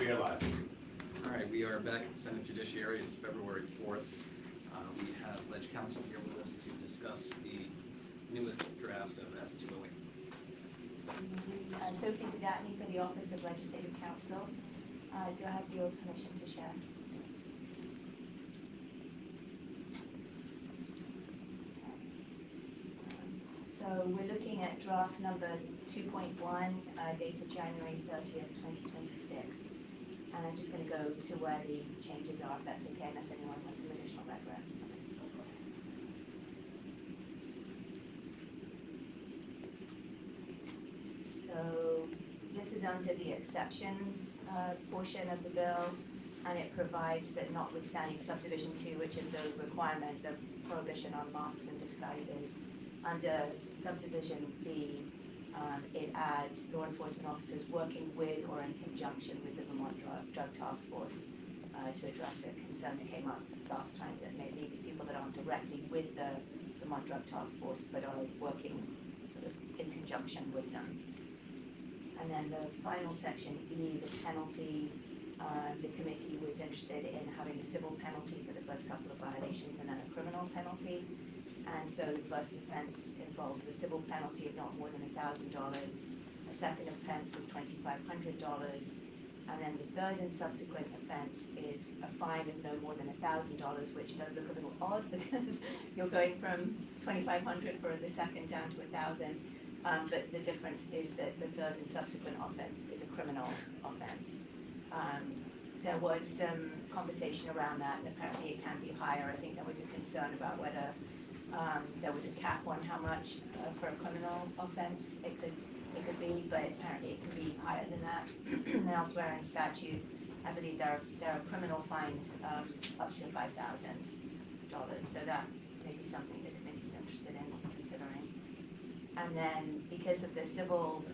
We are live. All right, we are back at Senate Judiciary. It's February 4th. We have Ledge Counsel here with us to discuss the newest draft of S208. Sophie Zagatny for the Office of Legislative Counsel. Do I have your permission to share? So we're looking at draft number 2.1, dated January 30th, 2026. And I'm just going to go to where the changes are, if that's okay, unless anyone wants some additional background. So this is under the exceptions portion of the bill, and it provides that notwithstanding subdivision 2, which is the requirement, the prohibition on masks and disguises, under subdivision B, it adds law enforcement officers working with or in conjunction with the Vermont Drug Task Force to address a concern that came up last time, that maybe people that aren't directly with the Vermont Drug Task Force but are working sort of in conjunction with them. And then the final section E, the penalty, the committee was interested in having a civil penalty for the first couple of violations and then a criminal penalty. And so the first offense involves a civil penalty of not more than $1,000. A second offense is $2,500. And then the third and subsequent offense is a fine of no more than $1,000, which does look a little odd because you're going from $2,500 for the second down to $1,000. But the difference is that the third and subsequent offense is a criminal offense. There was some conversation around that, and apparently it can be higher. I think there was a concern about whether there was a cap on how much for a criminal offense it could be, but apparently it can be higher than that. And elsewhere in statute, I believe there are criminal fines up to $5,000. So that may be something the committee is interested in considering. And then because of the civil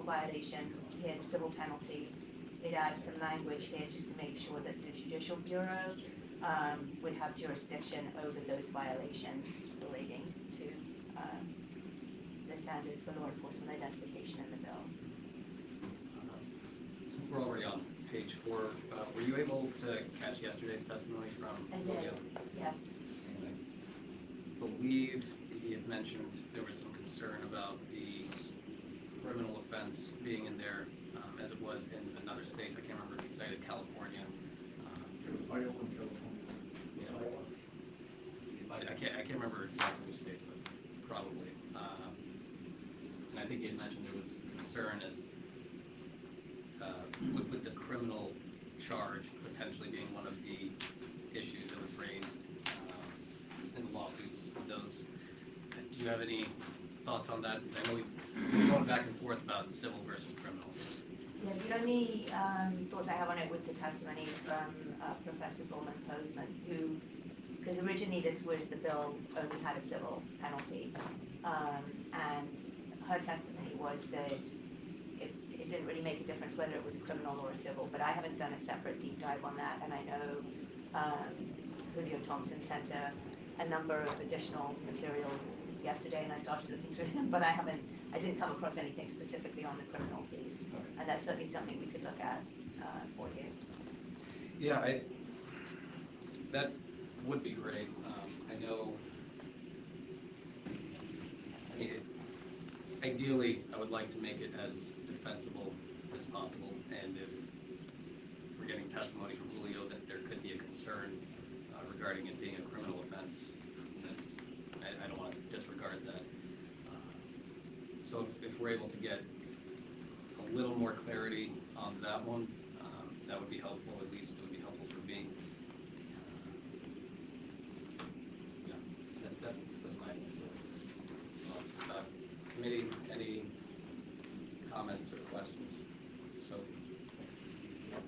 violation here, the civil penalty, it adds some language here just to make sure that the Judicial Bureau would have jurisdiction over those violations relating to the standards for law enforcement identification in the bill. Since we're already on page 4, were you able to catch yesterday's testimony from Julio? Yes. I believe he had mentioned there was some concern about the criminal offense being in there as it was in another state. I can't remember if he cited California. Iowa and California. I can't remember exactly which states, but probably. And I think he had mentioned there was concern as with the criminal charge potentially being one of the issues that was raised in the lawsuits with those. Do you have any thoughts on that? Because I know we've been going back and forth about civil versus criminal. Yeah, the only thoughts I have on it was the testimony from Professor Bowman-Posman, who, because originally this was, the bill only had a civil penalty, and her testimony was that it didn't really make a difference whether it was a criminal or a civil, but I haven't done a separate deep dive on that, and I know Julio Thompson sent a number of additional materials yesterday, and I started looking through them, but I didn't come across anything specifically on the criminal piece, and that's certainly something we could look at for you. Yeah, that would be great. I know, ideally, I would like to make it as defensible as possible, and if we're getting testimony from Julio that there could be a concern regarding it being a criminal offense, I don't want to disregard that. So if we're able to get a little more clarity on that one, that would be helpful. At least it would be helpful for me. Yeah, that's my stuff. Committee, any comments or questions? So,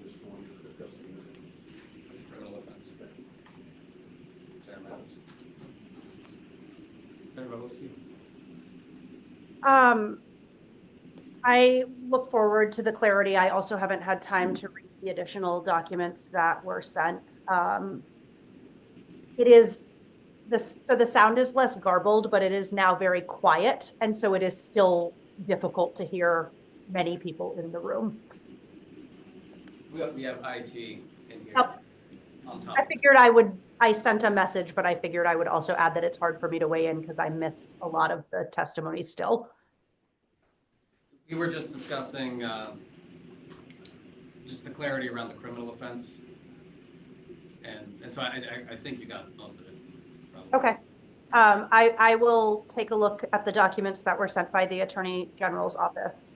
Just one to discuss the criminal offense. Sarah Mathis. Sarah Mathis. I look forward to the clarity. I also haven't had time to read the additional documents that were sent. It is this, so the sound is less garbled, but it is now very quiet. And so it is still difficult to hear many people in the room. We have IT in here Yep. on top I of it. figured I sent a message, but I figured I would also add that it's hard for me to weigh in because I missed a lot of the testimony still. We were just discussing just the clarity around the criminal offense. And so I think you got most of it, probably. Okay. I will take a look at the documents that were sent by the Attorney General's office.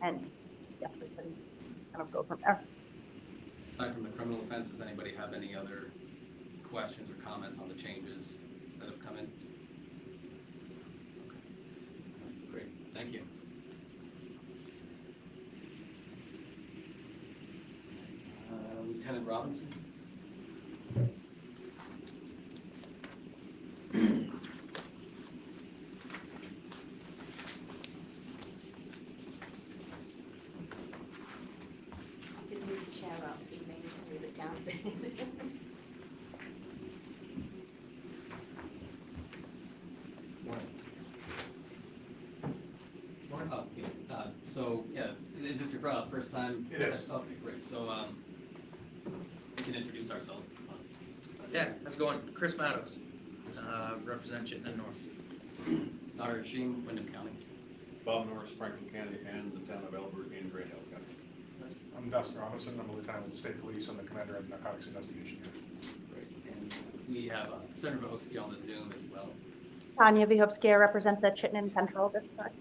And yes, we can kind of go from there. Aside from the criminal offense, does anybody have any other questions or comments on the changes that have come in? Okay. Great, thank you. Lieutenant Robinson? I did move the chair up, so you may need to move it down a bit. Oh, yeah. So, yeah, is this your first time? It is. Okay, great. So, we can introduce ourselves. Yeah, how's it going? Chris Mattos, represent Chittenden North. Dr. Sheen, Wyndham County. Bob Norris, Franklin County, and the town of Albuquerque and Grand Hill County. I'm Dustin Robinson. I'm a lieutenant with the state police. I'm the commander of narcotics investigation here. Great. And we have Senator Vohosky on the Zoom as well. Tanya Vyhovsky, I represent the Chittenden Central District.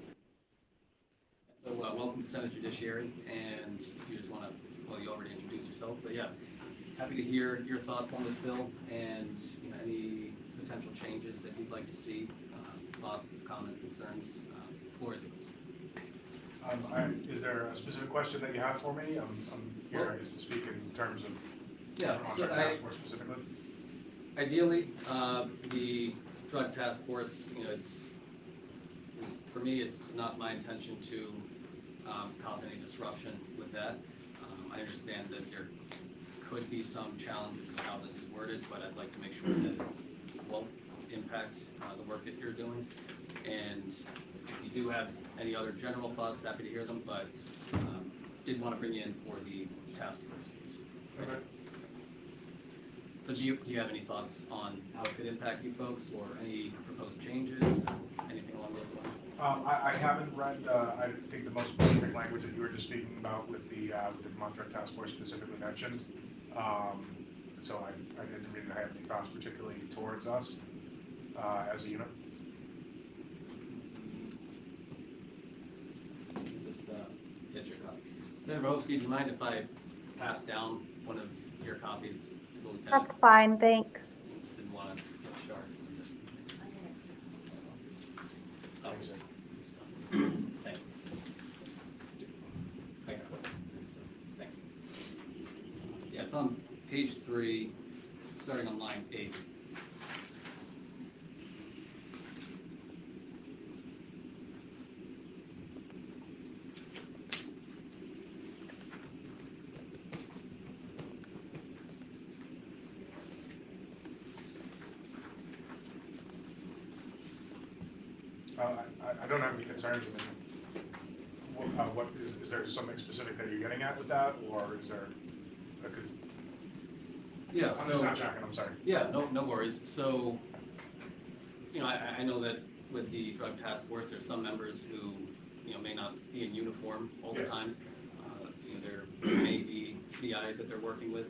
So welcome to Senate Judiciary, and if you just want to, well, you already introduced yourself, but yeah, happy to hear your thoughts on this bill and any potential changes that you'd like to see, thoughts, comments, concerns. Floor is yours. Is there a specific question that you have for me? I'm here, I guess, to speak in terms of Yeah, so task force specifically. ideally, the drug task force, it's for me, it's not my intention to cause any disruption with that. I understand that there could be some challenges with how this is worded, but I'd like to make sure that it won't impact the work that you're doing. And if you do have any other general thoughts, happy to hear them, but did want to bring you in for the task force piece. Okay. So do you have any thoughts on how it could impact you folks, or any proposed changes, or anything along those lines? I haven't read, I think the most specific language that you were just speaking about with the Vermont Drug Task Force specifically mentioned. So I didn't really have any thoughts particularly towards us as a unit. Just get your copy. Senator Vohosky, do you mind if I pass down one of your copies to the lieutenant? That's fine, thanks. Just didn't want to get sharp. Oh, Thanks, sir. thank you. I got it. Thank you. Yeah, it's on page 3, starting on line 8. I don't have any concerns. I mean, what is there something specific that you're getting at with that, or is there? Yeah, I'm so just not tracking. I'm sorry. yeah, no worries. So, I know that with the drug task force, there's some members who may not be in uniform all the Yes. time. There may be CIs that they're working with,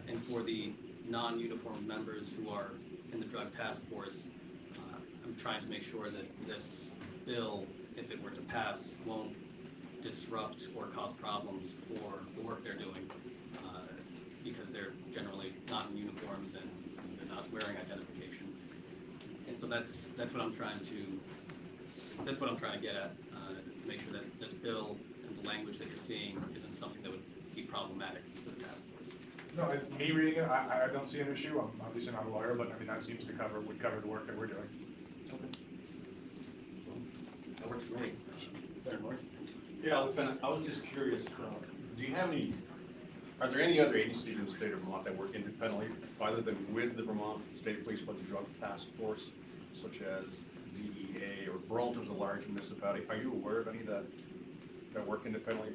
and for the non-uniformed members who are in the drug task force, I'm trying to make sure that this bill, if it were to pass, won't disrupt or cause problems for the work they're doing, because they're generally not in uniforms and they're not wearing identification. And so that's what I'm trying to get at, is to make sure that this bill and the language that you're seeing isn't something that would be problematic for the task force. No, me reading it, I don't see an issue. I'm obviously not a lawyer, but I mean that seems to would cover the work that we're doing. Okay. Well, that works for me. Senator Morris? Yeah, Lieutenant, I was just curious, are there any other agencies in the state of Vermont that work independently, other than with the Vermont State Police, but the Drug Task Force, such as DEA or Burlington's a large municipality? Are you aware of any that work independently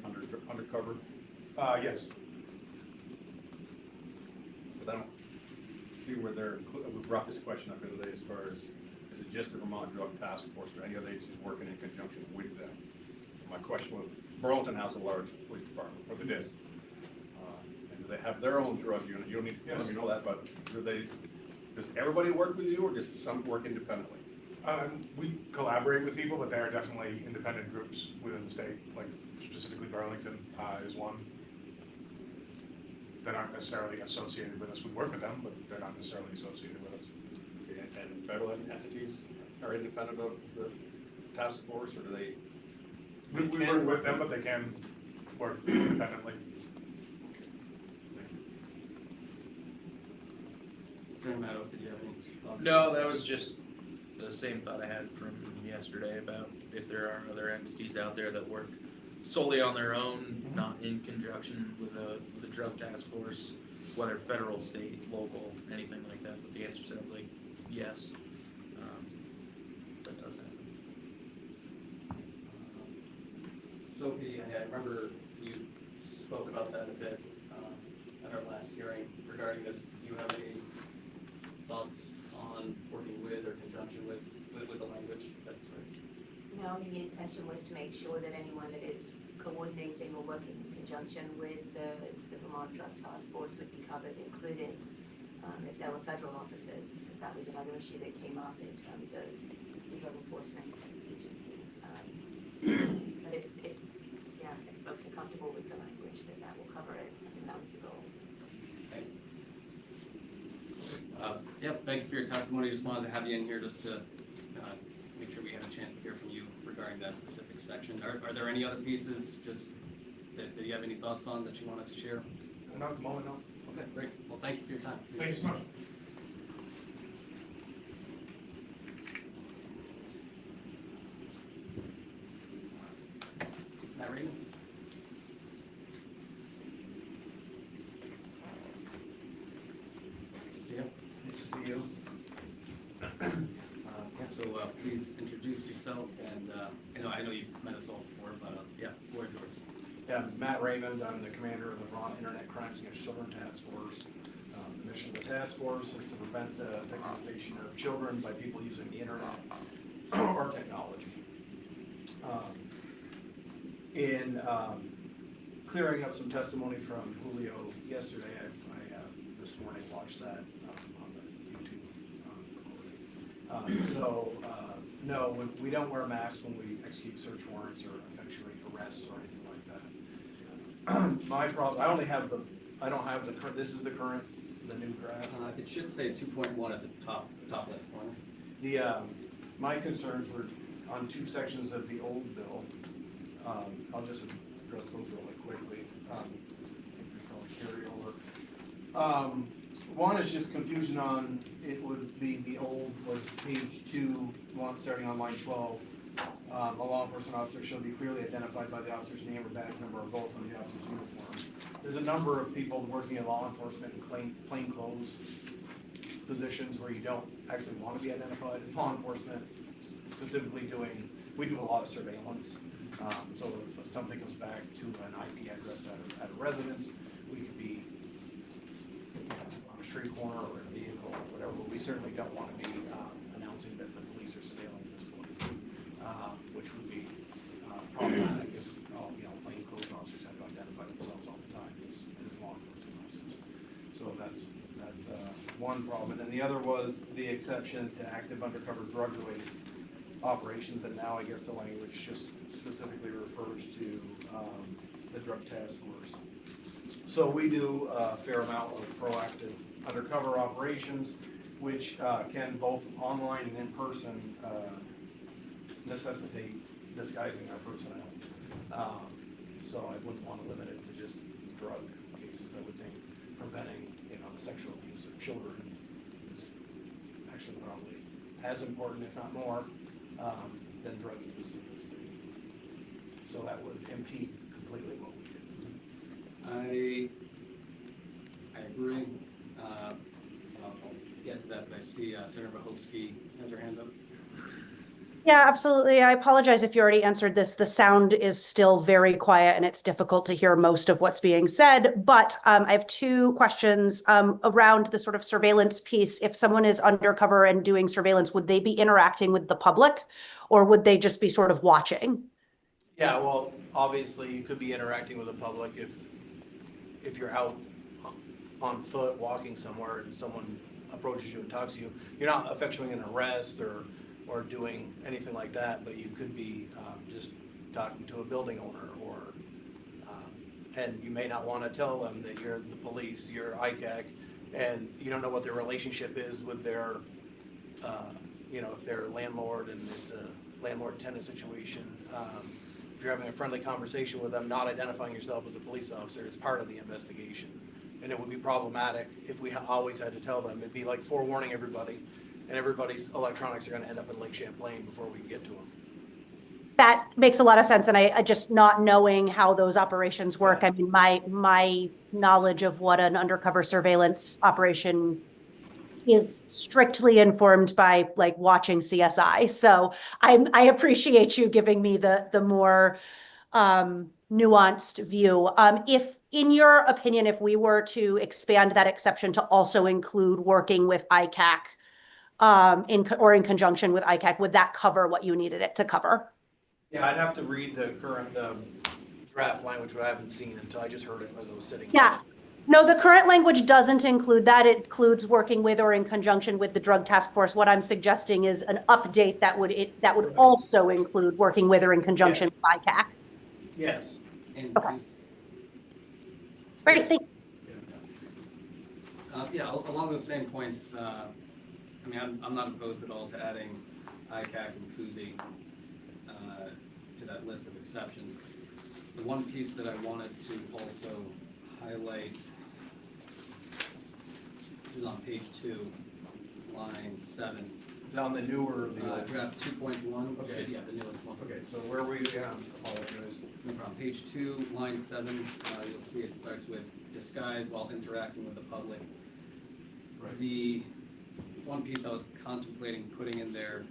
undercover? Yes. But I don't see where they're, we brought this question up the other day as far as, is it just the Vermont Drug Task Force or any other agencies working in conjunction with them? My question was, Burlington has a large police department, or they did. And do they have their own drug unit? You don't need to let me know that, but does everybody work with you or does some work independently? We collaborate with people, but they are definitely independent groups within the state, like specifically Burlington is one. They're not necessarily associated with us. We work with them, but they're not necessarily associated with us. Okay, and federal entities are independent of the task force, or do they? We work with them, but they can work independently. Senator Meadows, did you have any thoughts? No, that was just the same thought I had from yesterday about if there are other entities out there that work solely on their own, not in conjunction with the drug task force, whether federal, state, local, anything like that. But the answer sounds like yes. That does happen. Sophie, I remember you spoke about that a bit at our last hearing regarding this. Do you have any thoughts on working with or conjunction with the language that's raised? No, the intention was to make sure that anyone that is coordinating or working in conjunction with the Vermont Drug Task Force would be covered, including if there were federal officers, because that was another issue that came up in terms of the drug enforcement agency. But if folks are comfortable with the language, that will cover it. I think that was the goal. Yeah, thank you for your testimony. Just wanted to have you in here just to make sure we had a chance to hear from you regarding that specific section. Are there any other pieces just that you have any thoughts on that you wanted to share? Not at the moment, no. Okay, great. Well, thank you for your time. Thank you so much. Matt Raymond? See you. Nice to see you. Yeah, so please introduce yourself, and I know you've met us all before, but yeah, the floor is yours. Yeah, Matt Raymond, I'm the commander of the Vermont Internet Crimes Against Children Task Force. The mission of the task force is to prevent the victimization of children by people using the internet or technology. In clearing up some testimony from Julio yesterday, I this morning watched that on the YouTube recording. No, we don't wear masks when we execute search warrants or effectuate arrests or anything like that. My problem, I don't have the current, this is the new draft. It should say 2.1 at the top left corner. My concerns were on two sections of the old bill. I'll just address those really quickly. I think they probably carry over. One is just confusion on, it would be the old was page 2, starting on line 12. A law enforcement officer shall be clearly identified by the officer's name or badge number or both on the officer's uniform. There's a number of people working in law enforcement in plain clothes positions where you don't actually want to be identified as law enforcement, specifically we do a lot of surveillance. So if something comes back to an IP address at a residence, we could be on a street corner or in a vehicle or whatever, but we certainly don't want to be announcing that the police are surveilling this place, which would be problematic if plainclothes officers have to identify themselves all the time as law enforcement officers. So that's one problem. And then the other was the exception to active undercover drug-related operations, and now I guess the language just specifically refers to the drug task force. So we do a fair amount of proactive undercover operations, which can both online and in person necessitate disguising our personnel. So I wouldn't want to limit it to just drug cases. I would think preventing the sexual abuse of children is actually probably as important, if not more, than drug use in this state. So that would impede completely what we do. I agree. I'll get to that, but I see Senator Mahovsky has her hand up. Yeah, absolutely. I apologize if you already answered this. The sound is still very quiet and it's difficult to hear most of what's being said. But I have two questions around the sort of surveillance piece. If someone is undercover and doing surveillance, would they be interacting with the public or would they just be sort of watching? Yeah, well, obviously you could be interacting with the public if you're out on foot walking somewhere and someone approaches you and talks to you. You're not effectuating an arrest or doing anything like that, but you could be just talking to a building owner and you may not want to tell them that you're the police, you're ICAC, and you don't know what their relationship is with their, if they're a landlord and it's a landlord-tenant situation. If you're having a friendly conversation with them, not identifying yourself as a police officer, it's part of the investigation. And it would be problematic if we always had to tell them. It'd be like forewarning everybody, and everybody's electronics are going to end up in Lake Champlain before we can get to them. That makes a lot of sense. And I just not knowing how those operations work. Yeah. I mean, my knowledge of what an undercover surveillance operation is strictly informed by like watching CSI. So I appreciate you giving me the more nuanced view. If, in your opinion, if we were to expand that exception to also include working with ICAC, in conjunction with ICAC, would that cover what you needed it to cover? Yeah, I'd have to read the current draft language, which I haven't seen until I just heard it as I was sitting. Yeah. No, the current language doesn't include that. It includes working with or in conjunction with the drug task force. What I'm suggesting is an update that would also include working with or in conjunction with ICAC. Yes. And Okay. Great, thanks. yeah, along those same points, I mean, I'm not opposed at all to adding ICAC and KUZI to that list of exceptions. The one piece that I wanted to also highlight is on page 2, line 7. Is that on the newer or the old? Draft 2.1. Okay. Yeah, the newest one. Okay, so where we, yeah, apologize. No problem. Page 2, line 7, you'll see it starts with disguise while interacting with the public. Right. The one piece I was contemplating putting in there,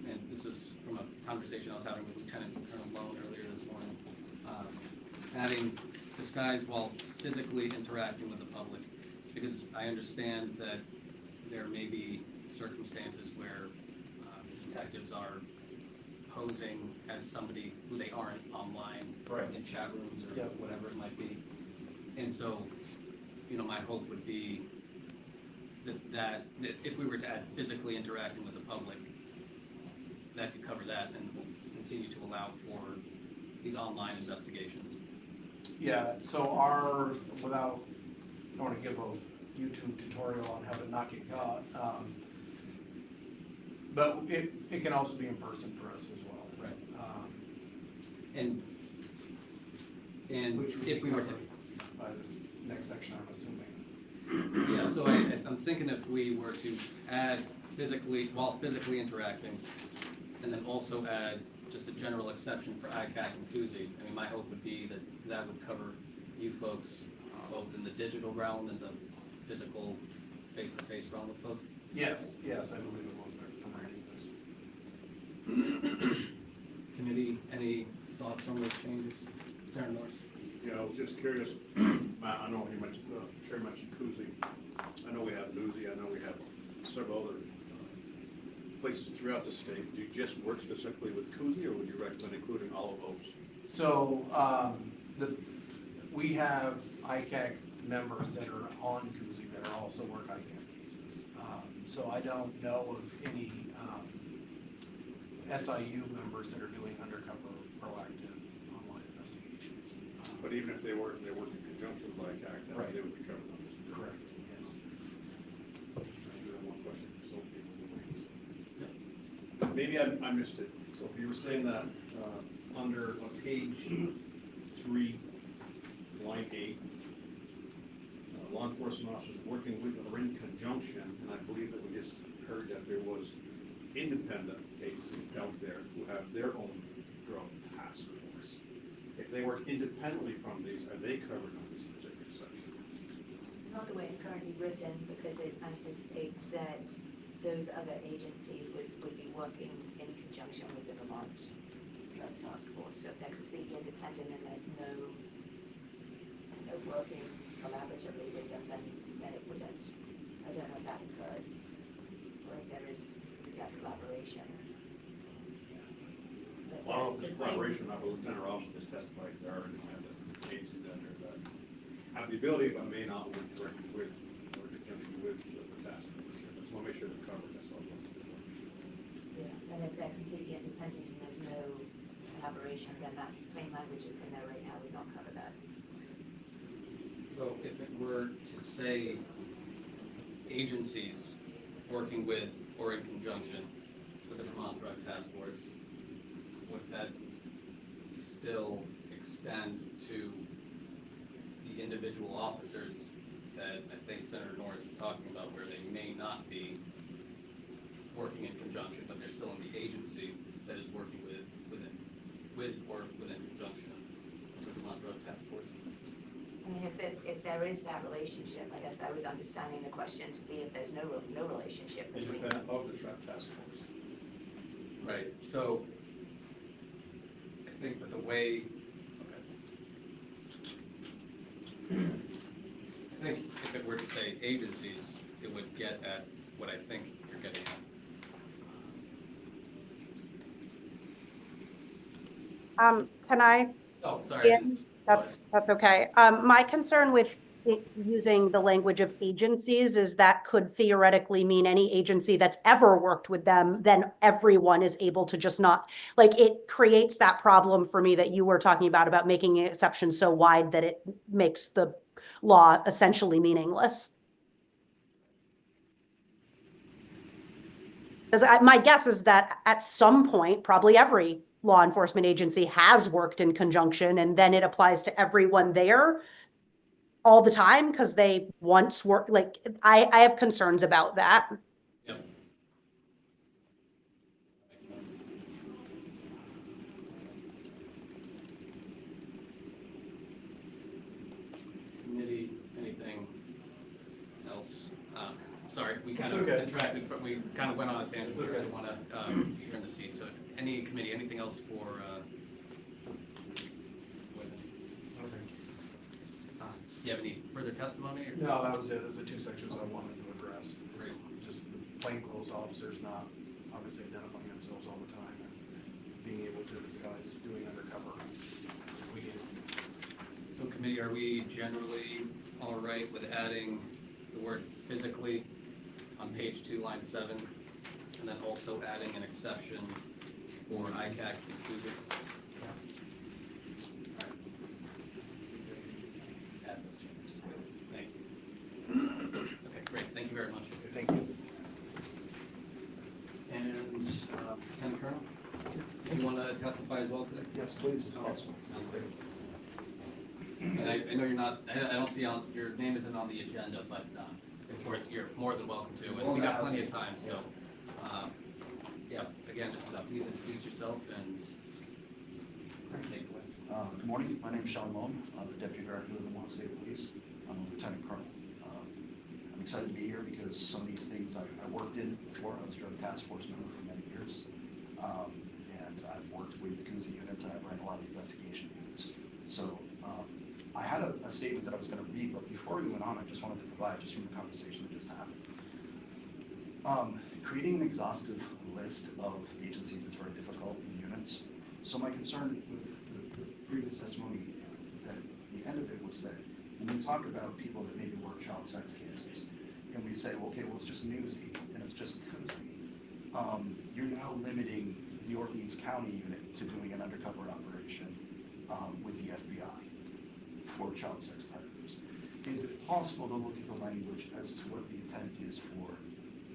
and this is from a conversation I was having with Lieutenant Colonel Lone earlier this morning, adding disguise while physically interacting with the public, because I understand that there may be circumstances where detectives are posing as somebody who they aren't online, Right. in chat rooms or Yep. whatever it might be. And so, my hope would be that if we were to add physically interacting with the public, that could cover that and continue to allow for these online investigations. Yeah, so I don't want to give a YouTube tutorial on how to not get caught, but it can also be in person for us as well. Right. And Which would if we were to, by this next section, I'm assuming. yeah, so I'm thinking if we were to add while physically interacting, and then also add just a general exception for ICAC and KUZI, I mean, my hope would be that would cover you folks both in the digital realm and the physical face-to-face realm with folks. Yes, I believe it will from reading this. Committee, any thoughts on those changes? Sarah Norris? Yeah, I was just curious, I know you mentioned, Chair mentioned KUZI. I know we have Lucy, I know we have several other places throughout the state. Do you just work specifically with KUZI, or would you recommend including all of those? So, we have ICAC members that are on KUZI that are also work ICAC cases. So I don't know of any SIU members that are doing undercover proactive online investigations. But even if they work in conjunction with ICAC, then Right. they would be covered on this. Correct, yes. I do have one question for Sophie. Maybe I missed it. So you were saying that on page 3, line 8, law enforcement officers working with or in conjunction, and I believe that we just heard that there was independent cases out there who have their own drug task force. If they work independently from these, are they covered on this particular section? Not the way it's currently written, because it anticipates that those other agencies would be working in conjunction with the Vermont Drug Task Force. So if they're completely independent and there's no working collaboratively with them, then it wouldn't. I don't know if that occurs, or if there is that collaboration. But Well, I don't know if the it's claim- collaboration, or not, but Lieutenant Robinson just testified there are independent agencies out there that have the ability, but may not work directly with, or in conjunction with the task force. I just want to make sure they're covered, that's all. Yeah, and if they're completely independent and there's no collaboration, then that plain language that's in there right now would not cover that. So if it were to say agencies working with or in conjunction with the Vermont Drug Task Force, would that still extend to the individual officers that I think Senator Norris is talking about, where they may not be working in conjunction, but they're still in the agency that is working with or within conjunction with the Vermont Drug Task Force? I mean, if there is that relationship, I guess I was understanding the question to be if there's no relationship between them. Independent of the trap task force. Right, so I think that the way, I think if it were to say agencies, it would get at what I think you're getting at. Can I? Oh, sorry. I Yeah, didn't- go that's okay. My concern with using the language of agencies is that could theoretically mean any agency that's ever worked with them, then everyone is able to just not, like, it creates that problem for me that you were talking about making an exception so wide that it makes the law essentially meaningless. Because my guess is that at some point, probably every law enforcement agency has worked in conjunction, and then it applies to everyone there all the time because they once worked. Like, I have concerns about that. Yep. Committee, anything else? Sorry, we kind of okay. detracted, but we kind of went on a tangent. It's We okay. really want to, you're in the seat, so any committee, anything else for, witness? Do you have any further testimony? Or? No, that was it. Those are two sections I wanted to address. Great. Just the plainclothes officers not obviously identifying themselves all the time and being able to disguise doing undercover. We get So committee, are we generally all right with adding the word physically on page 2, line 7, and then also adding an exception for ICAC inclusive? Add those changes. Thank you. Okay, great. Thank you very much. Thank you. And Lieutenant Colonel, do you want to testify as well today? Yes, please. Okay, sounds good. And I know you're not, I don't see your name isn't on the agenda, but of course, you're more than welcome to, and we got plenty of time, so. Yeah, again, just please introduce yourself and take it away. Good morning, my name is Sean Loam. I'm the Deputy Director of the Vermont State Police. I'm a Lieutenant Colonel. I'm excited to be here because some of these things I worked in before. I was Drug Task Force member for many years. And I've worked with Cousy units and I've ran a lot of investigation units. So I had a statement that I was going to read, but before we went on, I just wanted to provide, just from the conversation that just happened. Creating an exhaustive list of agencies is very difficult in units. So my concern with the previous testimony, that the end of it was that when we talk about people that maybe work child sex cases, and we say, well, okay, well, it's just Newsy and it's just Cousy, you're now limiting the Orleans County unit to doing an undercover operation with the FBI for child sex predators. Is it possible to look at the language as to what the intent is for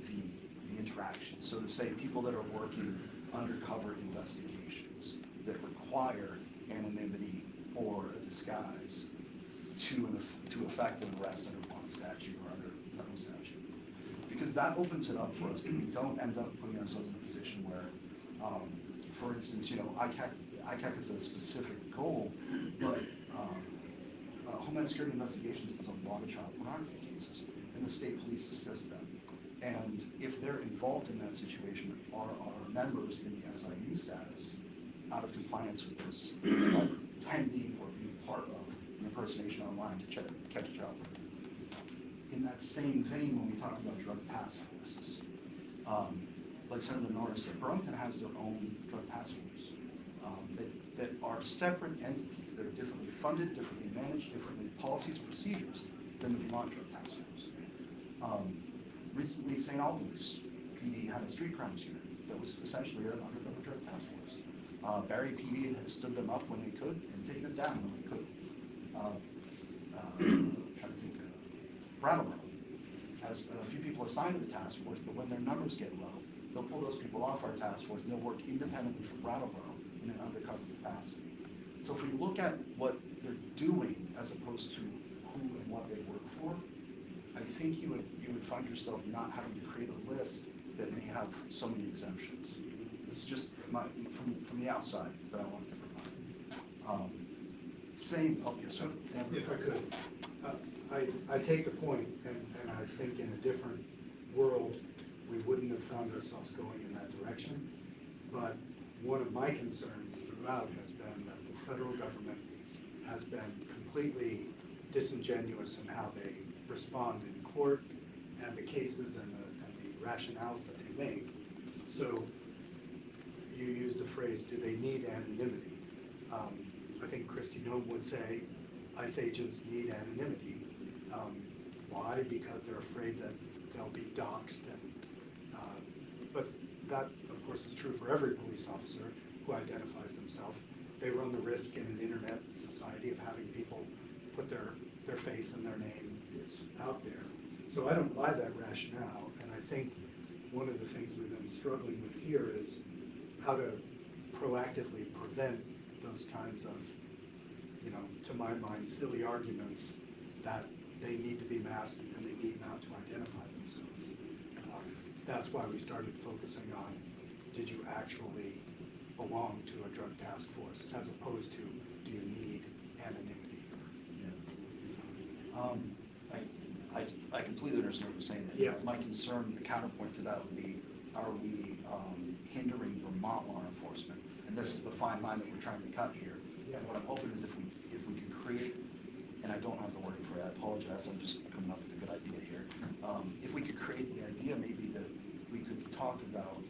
the interaction? So to say people that are working undercover investigations that require anonymity or a disguise to effect an arrest under one statute or under another statute. Because that opens it up for us that we don't end up putting ourselves in a position where, for instance, ICAC is a specific goal, but Homeland Security Investigations does a lot of child pornography cases, and the state police assist them. And if they're involved in that situation, are our members in the SIU status out of compliance with this, attending or being part of an impersonation online to catch a child predator? In that same vein, when we talk about drug task forces, like Senator Norris said, Burlington has their own drug task force that are separate entities that are differently funded, differently managed, differently policies and procedures than the Vermont Drug Task Force. Recently, St. Albans PD had a street crimes unit that was essentially an undercover drug task force. Barry PD has stood them up when they could and taken them down when they couldn't. Trying to think, Brattleboro has a few people assigned to the task force, but when their numbers get low, they'll pull those people off our task force and they'll work independently from Brattleboro in an undercover capacity. So if we look at what they're doing as opposed to who and what they work for, I think you would find yourself not having to create a list that may have so many exemptions. This is just from the outside that I wanted to provide. Yes, sir. If I could, I take the point, and I think in a different world, we wouldn't have found ourselves going in that direction. But one of my concerns throughout has been that the federal government has been completely disingenuous in how they respond in court and the cases and the rationales that they make. So you use the phrase, do they need anonymity? I think Christy Nome would say ICE agents need anonymity. Why? Because they're afraid that they'll be doxxed. But that, of course, is true for every police officer who identifies themselves. They run the risk in an internet society of having people put their face and their name out there. So I don't buy that rationale, and I think one of the things we've been struggling with here is how to proactively prevent those kinds of, to my mind, silly arguments that they need to be masked and they need not to identify themselves. That's why we started focusing on, did you actually belong to a drug task force, as opposed to, do you need anonymity? Yeah. I completely understand what you're saying. Yeah. My concern, the counterpoint to that would be, are we hindering Vermont law enforcement? And this is the fine line that we're trying to cut here. Yeah. And what I'm hoping is if we can create, and I don't have the wording for it, I apologize, I'm just coming up with a good idea here. If we could create the idea maybe that we could talk about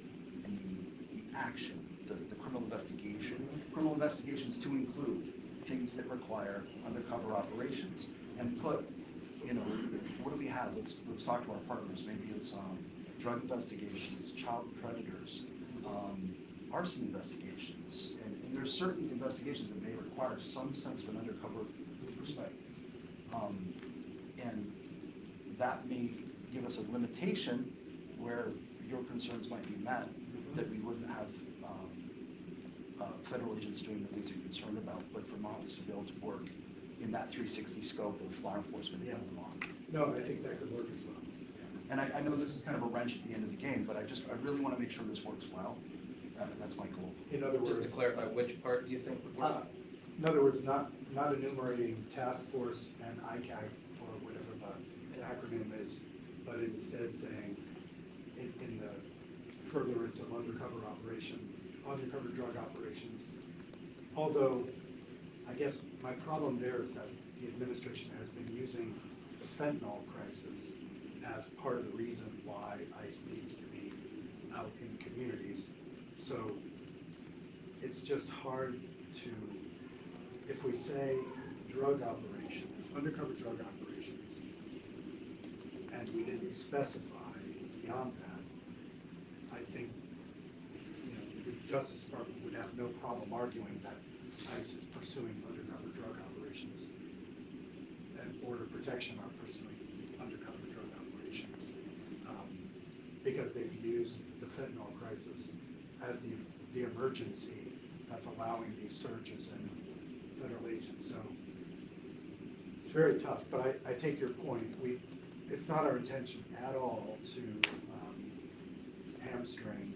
the action, the criminal investigation. Criminal investigations to include things that require undercover operations, and put, what do we have? Let's talk to our partners. Maybe it's drug investigations, child predators, arson investigations, and there's certain investigations that may require some sense of an undercover perspective. And that may give us a limitation where your concerns might be met, that we wouldn't have federal agents doing the things you're concerned about, but Vermont's to be able to work in that 360 scope of law enforcement in Vermont. No, I think that could work as well. And I know this is kind of a wrench at the end of the game, but I really want to make sure this works well. That's my goal. In other words, Just to clarify, which part do you think would work? in other words, not enumerating task force and ICAC or whatever the acronym is, but instead saying in the furtherance of undercover drug operations. Although, I guess my problem there is that the administration has been using the fentanyl crisis as part of the reason why ICE needs to be out in communities. So it's just hard to, if we say drug operations, undercover drug operations, and we didn't specify beyond that, I think the Justice Department would have no problem arguing that ICE is pursuing undercover drug operations, and Border Protection are pursuing undercover drug operations, because they've used the fentanyl crisis as the emergency that's allowing these surges in federal agents. So it's very tough, but I take your point. It's not our intention at all to hamstring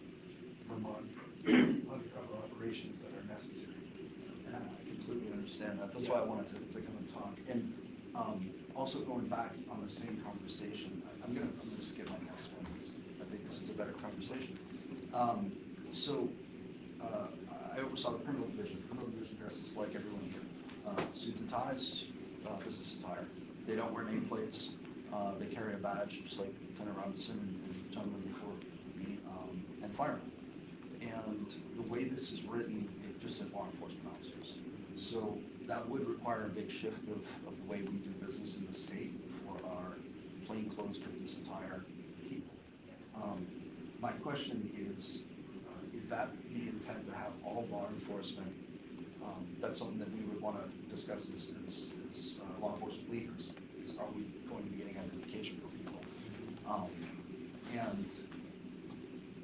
Vermont undercover operations that are necessary. And I completely understand that. That's why I wanted to come and talk. And Also going back on the same conversation, I'm gonna skip my next one, because I think this is a better conversation. So, I oversaw the criminal division. Criminal division dresses like everyone here. Suits and ties, business attire. They don't wear nameplates. They carry a badge, just like Lieutenant Robinson and gentlemen before me, and firemen. And the way this is written, it just says law enforcement officers. So that would require a big shift of the way we do business in the state for our plainclothes business attire people. My question is that the intent to have all law enforcement? That's something that we would want to discuss as law enforcement leaders. Are we going to be getting identification for people? And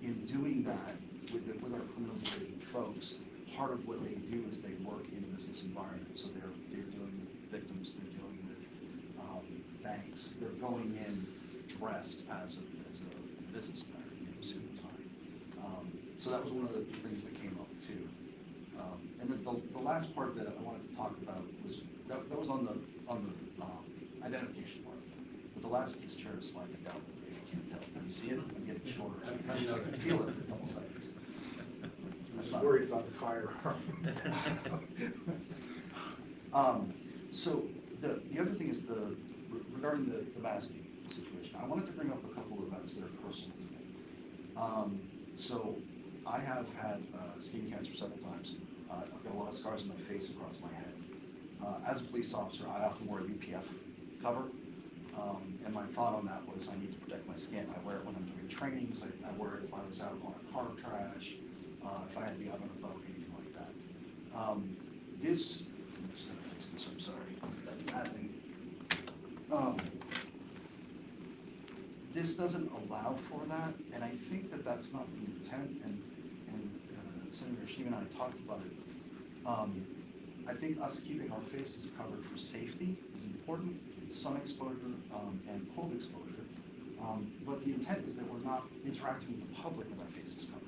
in doing that with our criminal division folks, part of what they do is they work in business environments. So they're dealing with victims, they're dealing with banks. They're going in dressed as a business environment, suit and tie. So that was one of the things that came up too. And then the last part that I wanted to talk about was that was on the identification part. But the last piece chair is sliding down. If you can't tell, can you see it? I'm getting shorter. I can feel it in a couple seconds. I was worried about the firearm. So the other thing is regarding the masking situation. I wanted to bring up a couple of events that are personal to me. So I have had skin cancer several times. I've got a lot of scars on my face across my head. As a police officer, I often wear a UPF cover. And my thought on that was I need to protect my skin. I wear it when I'm doing trainings. I wear it if I was out on a car crash, if I had to be out on a boat, anything like that. I'm just going to fix this, I'm sorry. That's happening. This doesn't allow for that, and I think that that's not the intent, and Senator Sheehan and I talked about it. I think us keeping our faces covered for safety is important, sun exposure and cold exposure, but the intent is that we're not interacting with the public with our faces covered.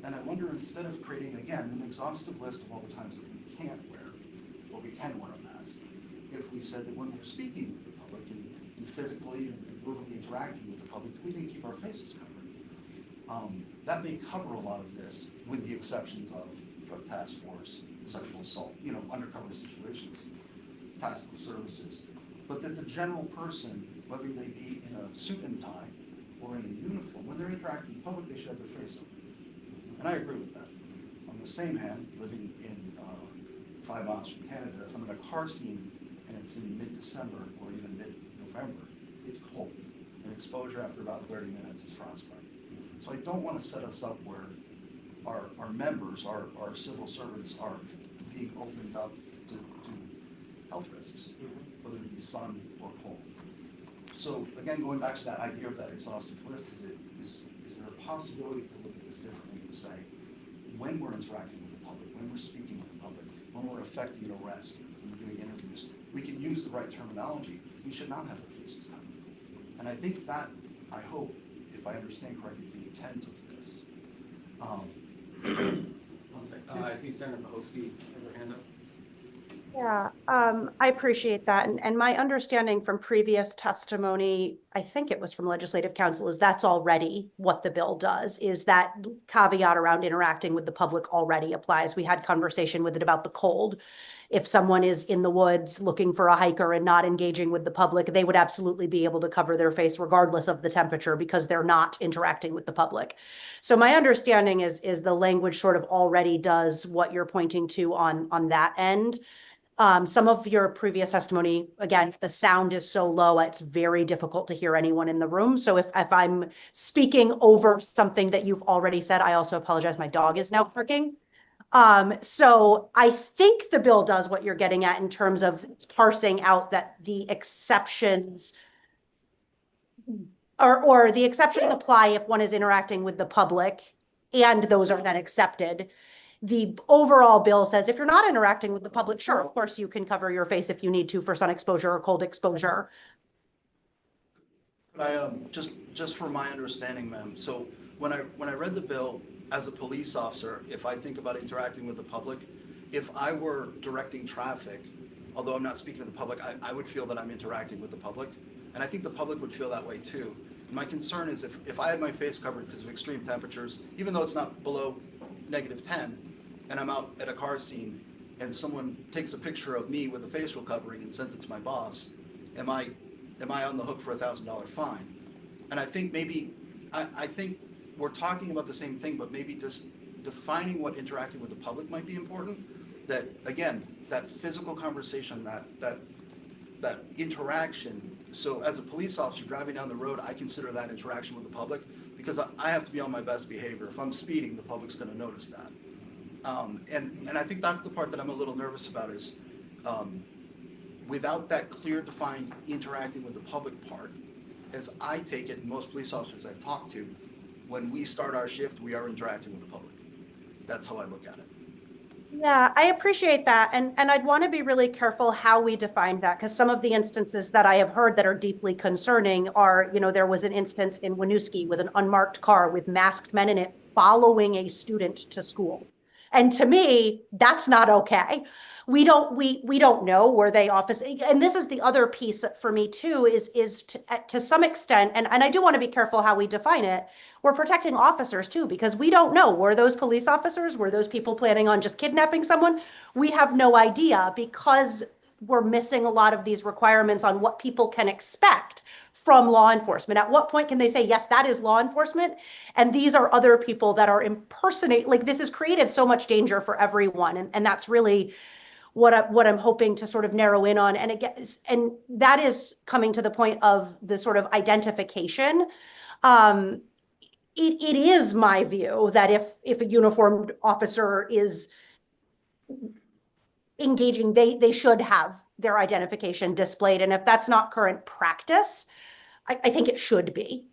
And I wonder, instead of creating, again, an exhaustive list of all the times that we can't wear, or we can wear a mask, if we said that when we're speaking with the public and physically and verbally interacting with the public, we need to keep our faces covered. That may cover a lot of this, with the exceptions of drug task force, sexual assault, undercover situations, tactical services. But that the general person, whether they be in a suit and tie or in a uniform, when they're interacting with the public, they should have their face open. And I agree with that. On the same hand, living in 5 miles from Canada, if I'm in a car scene and it's in mid-December or even mid-November, it's cold. And exposure after about 30 minutes is frostbite. So I don't want to set us up where our members, our civil servants are being opened up to health risks, whether it be sun or cold. So again, going back to that idea of that exhaustive list, is there a possibility to look at this differently and say, when we're interacting with the public, when we're speaking with the public, when we're effecting an arrest, when we're doing interviews, we can use the right terminology. We should not have our faces covered. And I think that, I hope, if I understand correctly, is the intent of this. I see Senator Mahowski has her hand up. Yeah, I appreciate that. And my understanding from previous testimony, I think it was from Legislative Council, is that's already what the bill does, is that caveat around interacting with the public already applies. We had conversation with it about the cold. If someone is in the woods looking for a hiker and not engaging with the public, they would absolutely be able to cover their face regardless of the temperature because they're not interacting with the public. So my understanding is the language sort of already does what you're pointing to on that end. Some of your previous testimony, again, the sound is so low, it's very difficult to hear anyone in the room. So if I'm speaking over something that you've already said, I also apologize. My dog is now barking. So I think the bill does what you're getting at in terms of parsing out that the exceptions or the exceptions apply if one is interacting with the public and those are then accepted. The overall bill says if you're not interacting with the public, sure, of course you can cover your face if you need to for sun exposure or cold exposure. Just for my understanding, ma'am, so when I read the bill as a police officer, if I think about interacting with the public, if I were directing traffic although I'm not speaking to the public, I would feel that I'm interacting with the public. And I think the public would feel that way too. My concern is if I had my face covered because of extreme temperatures, even though it's not below -10, and I'm out at a car scene and someone takes a picture of me with a facial covering and sends it to my boss, am I on the hook for a $1,000 fine? And I think maybe, I think we're talking about the same thing, but maybe just defining what interacting with the public might be important. That, again, that physical conversation, that interaction. So as a police officer driving down the road, I consider that interaction with the public because I have to be on my best behavior. If I'm speeding, the public's going to notice that. And I think that's the part that I'm a little nervous about is without that clear defined interacting with the public part, as I take it, and most police officers I've talked to, when we start our shift, we are interacting with the public. That's how I look at it. Yeah, I appreciate that. And I'd want to be really careful how we define that, because some of the instances that I have heard that are deeply concerning are, there was an instance in Winooski with an unmarked car with masked men in it following a student to school. And to me, that's not okay. We don't know where they office. And this is the other piece for me too, is to some extent, and I do want to be careful how we define it. We're protecting officers too, because we don't know, were those police officers, were those people planning on just kidnapping someone? We have no idea because we're missing a lot of these requirements on what people can expect from law enforcement. At what point can they say, yes, that is law enforcement, and these are other people that are impersonating? Like, this has created so much danger for everyone, and that's really what I'm hoping to sort of narrow in on. And again, and that is coming to the point of the sort of identification. It is my view that if a uniformed officer is engaging, they should have their identification displayed. And if that's not current practice, I think it should be.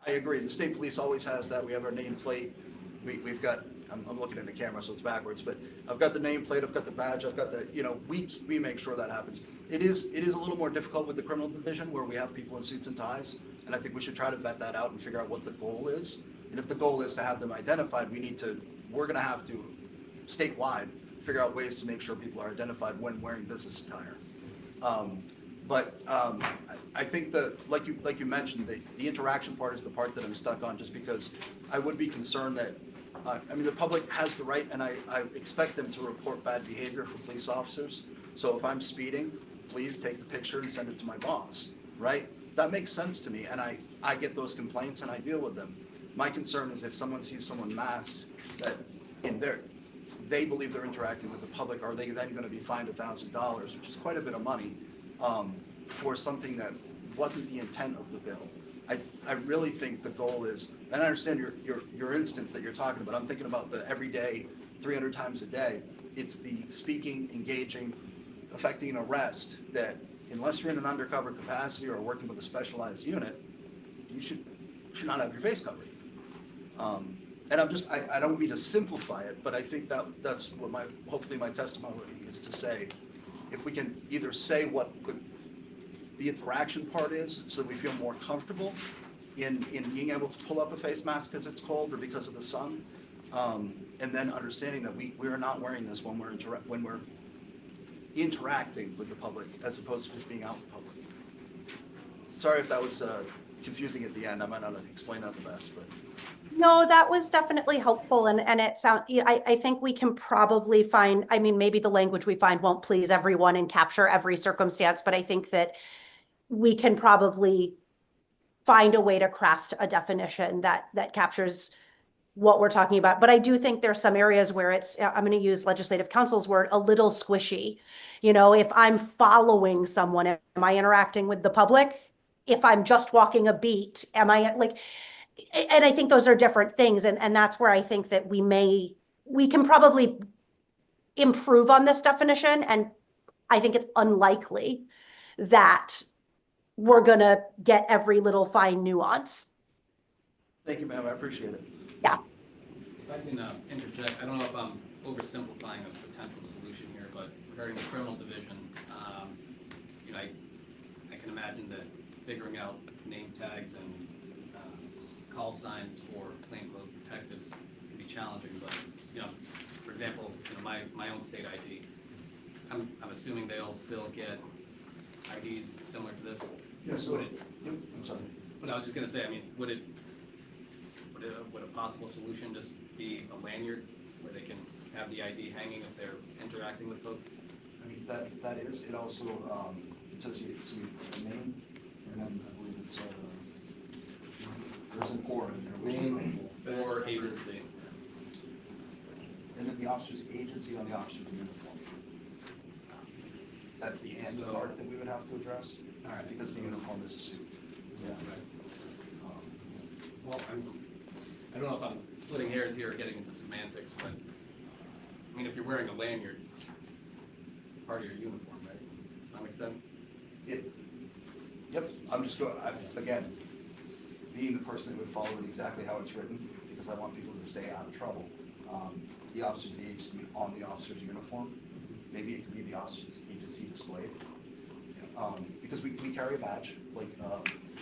I agree. The state police always has that. We have our nameplate. We've got, I'm looking at the camera, so it's backwards, but I've got the nameplate, I've got the badge, I've got the, we make sure that happens. It is a little more difficult with the criminal division where we have people in suits and ties, and I think we should try to vet that out and figure out what the goal is. And if the goal is to have them identified, we're going to have to, statewide, figure out ways to make sure people are identified when wearing business attire. I think like you mentioned, the interaction part is the part that I'm stuck on, just because I would be concerned that, the public has the right, and I expect them to report bad behavior for police officers. So if I'm speeding, please take the picture and send it to my boss, right? That makes sense to me, and I get those complaints and I deal with them. My concern is if someone sees someone masked, that they believe they're interacting with the public, are they then going to be fined $1,000, which is quite a bit of money, for something that wasn't the intent of the bill. I really think the goal is, and I understand your instance that you're talking about, I'm thinking about the everyday, 300 times a day. It's the speaking, engaging, affecting an arrest that unless you're in an undercover capacity or working with a specialized unit, you should not have your face covered. And I don't mean to simplify it, but I think that's what hopefully my testimony is to say. If we can either say what the interaction part is so that we feel more comfortable in being able to pull up a face mask because it's cold or because of the sun, and then understanding that we are not wearing this when we're interacting with the public as opposed to just being out in public. Sorry if that was confusing at the end. I might not have explained that the best, but. No, that was definitely helpful. And it sounds, I think we can probably find, maybe the language we find won't please everyone and capture every circumstance, but I think that we can probably find a way to craft a definition that captures what we're talking about. But I do think there's some areas where I'm going to use legislative counsel's word, a little squishy. If I'm following someone, am I interacting with the public? If I'm just walking a beat, am I and I think those are different things. And that's where I think that we can probably improve on this definition. And I think it's unlikely that we're going to get every little fine nuance. Thank you, ma'am. I appreciate it. Yeah. If I can interject, I don't know if I'm oversimplifying a potential solution here, but regarding the criminal division, I can imagine that figuring out name tags and call signs for plainclothes detectives can be challenging. But for example, my own state ID, I'm assuming they'll still get IDs similar to this? Yeah, so, Would it, yep, I'm sorry. but I was just gonna say, I mean, would a possible solution just be a lanyard where they can have the ID hanging if they're interacting with folks? I mean, that is, it also, it says you, so you name, and then I believe it's, there's an or in there, which is Name helpful. or agency? And then the officer's agency on the officer's uniform. That's the and So- part that we would have to address, All right. because the uniform is a suit. Yeah. Um, Well, I don't know if I'm splitting hairs here or getting into semantics, but, I mean, if you're wearing a lanyard, part of your uniform, right, to some extent? Yep, I'm just going, again, being the person that would follow it exactly how it's written, because I want people to stay out of trouble. The officer's agency on the officer's uniform, maybe it could be the officer's agency displayed. Because we carry a badge, like,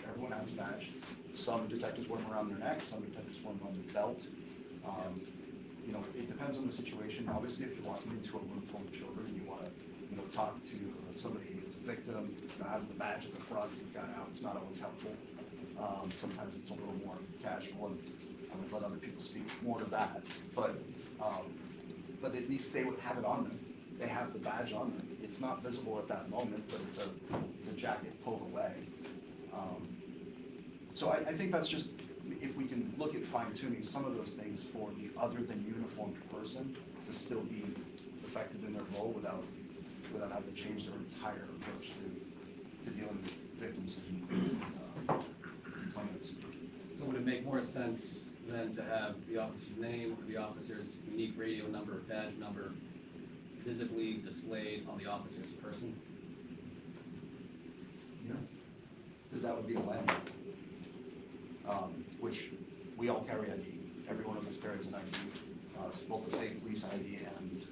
everyone has a badge. Some detectives wear them around their neck, some detectives wear them on their belt. You know, it depends on the situation. Obviously, if you're walking into a room full of children, you want to, you know, talk to somebody as a victim, you know, having the badge at the front, you've got out, it's not always helpful. Sometimes it's a little more casual, and I would let other people speak more to that. But at least they would have it on them. They have the badge on them. It's not visible at that moment, but it's a jacket pulled away. So I think that's just, if we can look at fine tuning some of those things for the other than uniformed person to still be effective in their role without having to change their entire approach to dealing with victims and complainants. So would it make more sense than to have the officer's name, the officer's unique radio number, badge number, visibly displayed on the officer's person? Yeah. Because that would be a landmark, which we all carry ID. Every one of us carries an ID, both the state police ID and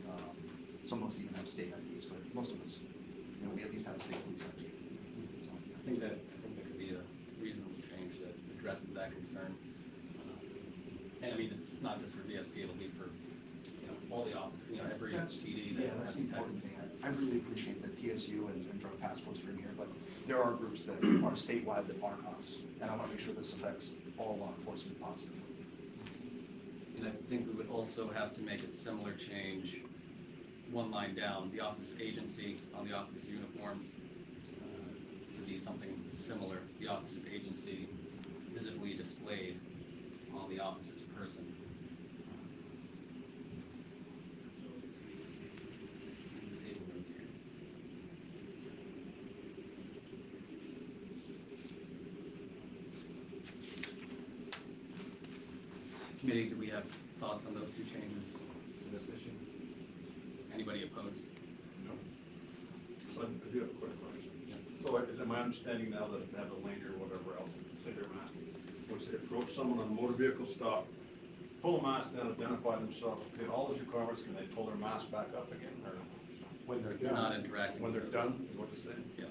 some of us even have state IDs, but most of us, you know, we at least have a state police ID. So, I think that could be a reasonable change that addresses that concern. And I mean, it's not just for VSP, it'll be for, you know, all the officers, you know, every That's- PD Yeah, that that's has the important detectives. thing. I really appreciate that TSU and Drug Task Force are in here, but there are groups that are statewide that aren't us, and I want to make sure this affects all law enforcement positively. And I think we would also have to make a similar change, one line down, the officer's agency on the officer's uniform, to be something similar, the officer's agency visibly displayed on the officer's person. Table notes here. Committee, do we have thoughts on those two changes to this issue? Anybody opposed? So I do have a quick question. So is it my understanding now that if they have a lanyard or whatever else, say they're masked, once they approach someone on a motor vehicle stop, pull the mask down, identify themselves, get all those requirements, can they pull their mask back up again, or When they're If you're not done, interacting. when they're with them. done, is what you're saying? Yeah.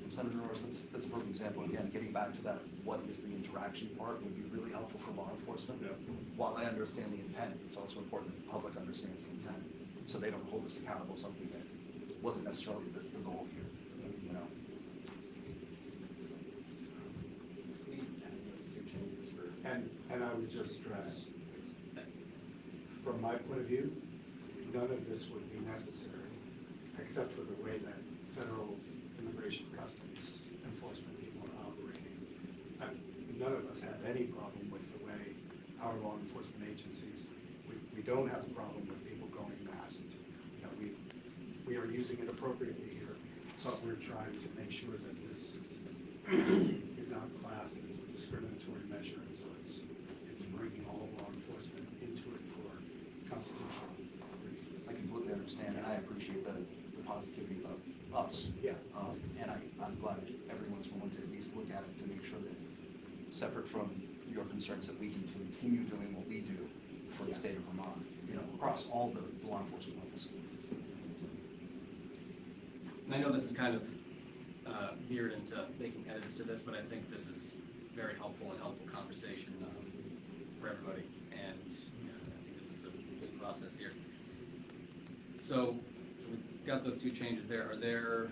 And Senator Norris, that's a perfect example. Again, getting back to that, what is the interaction part would be really helpful for law enforcement. Yeah. While I understand the intent, it's also important that the public understands the intent, so they don't hold us accountable, something that wasn't necessarily the goal here, you know? We added those two changes for. and I would just stress, from my point of view, none of this would be necessary, except for the way that federal immigration customs enforcement people are operating. None of us have any problem with the way our law enforcement agencies, we don't have a problem with people going masked. You know, we are using it appropriately here, but we're trying to make sure that this is not classed as a discriminatory measure, and so it's bringing all law enforcement into it for constitutional reasons. I completely understand, and I appreciate the positivity of us. Yeah. And I'm glad that everyone's willing to at least look at it to make sure that, separate from your concerns, that we can continue doing what we do for the state of Vermont, you know, across all the law enforcement levels. And I know this is kind of veered into making edits to this, but I think this is very helpful conversation for everybody, and I think this is a good process here. So we've got those two changes there. Are there,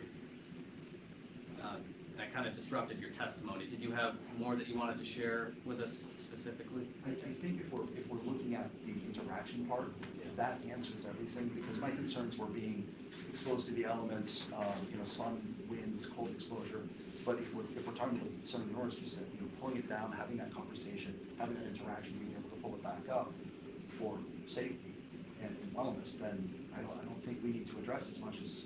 and I kind of disrupted your testimony. Did you have more that you wanted to share with us specifically? I think if we're looking at the interaction part, that answers everything, because my concerns were being exposed to the elements, sun, wind, cold exposure. But if we're talking about Senator Norris just said, pulling it down, having that conversation, having that interaction, being able to pull it back up for safety and wellness, then I don't think we need to address as much as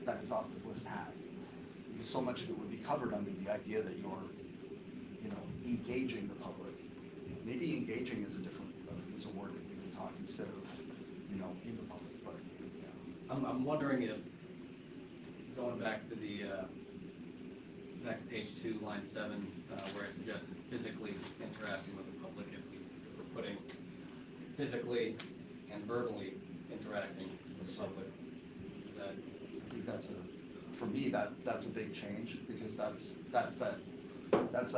that exhaustive list had. Because so much of it would be covered under the idea that you're, engaging the public. Maybe engaging is a word that we can talk instead of, in the public. But I'm wondering if, going back to page 2, line 7, where I suggested physically interacting with the public, if we're putting physically and verbally interacting with the public, is that? I think for me, that's a big change, because that's that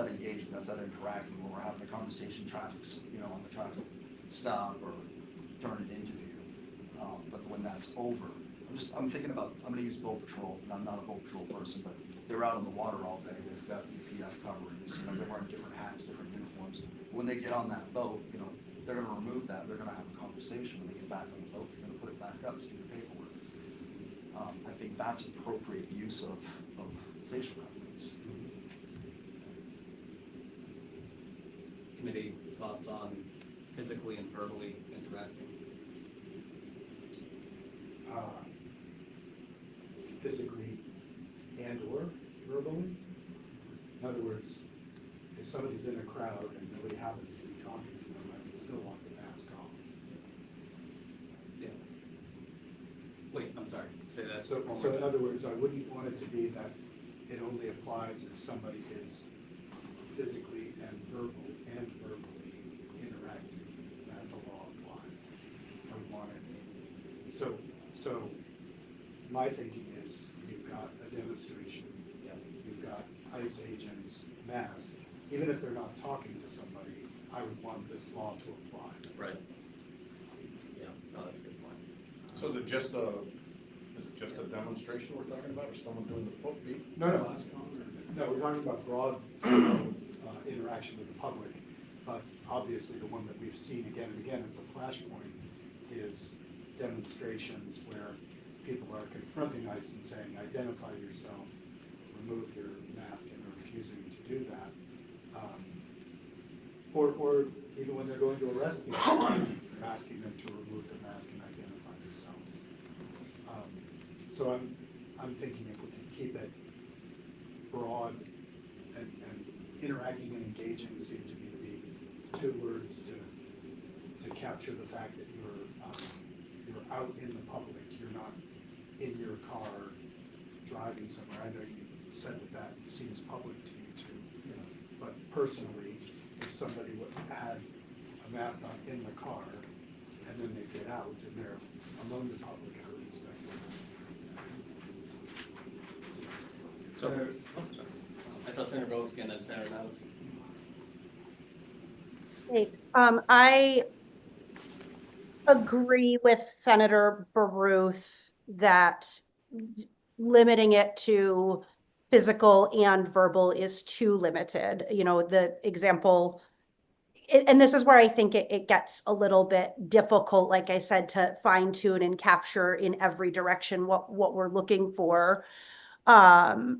engagement, that's that interacting when we're having a conversation, traffic's, on the traffic stop or during an interview. But when that's over, I'm thinking about, I'm going to use boat patrol, and I'm not a boat patrol person, but they're out on the water all day. They've got EPF coverings, they're wearing different hats, different uniforms. When they get on that boat, they're going to remove that. They're going to have a conversation when they get back on the boat. They're going to put it back up to do the paperwork. I think that's appropriate use of facial coverings. Committee thoughts on physically and verbally interacting? Physically and or verbally. In other words, if somebody's in a crowd and nobody happens to be talking to them, I would still want the mask off. Yeah. Wait, I'm sorry, say that. So in other words, I wouldn't want it to be that it only applies if somebody is physically and verbally interacting, that the law applies. I would want it. So my thinking is you've got a demonstration, you've got ICE agents, masked. Even if they're not talking to somebody, I would want this law to apply. Right. Yeah, no, that's a good point. So is it just a demonstration we're talking about, or someone doing the foot beat? No, we're talking about broad interaction with the public, but obviously the one that we've seen again and again as the flashpoint is demonstrations where people are confronting ICE and saying, identify yourself, remove your mask, and are refusing to do that. Or even when they're going to arrest people, they're asking them to remove their mask and identify themselves. So I'm thinking if we can keep it broad and interacting and engaging seem to me to be two words to capture the fact that you're out in the public, you're not in your car driving somewhere. I know you said that seems public to you too, but personally, if somebody had a mask on in the car and then they get out and they're among the public, I would expect this. Senator, I saw Senator Vogelski and then Senator Matos. Thanks. I agree with Senator Baruth that limiting it to physical and verbal is too limited. The example, and this is where I think it gets a little bit difficult, like I said, to fine tune and capture in every direction what we're looking for. And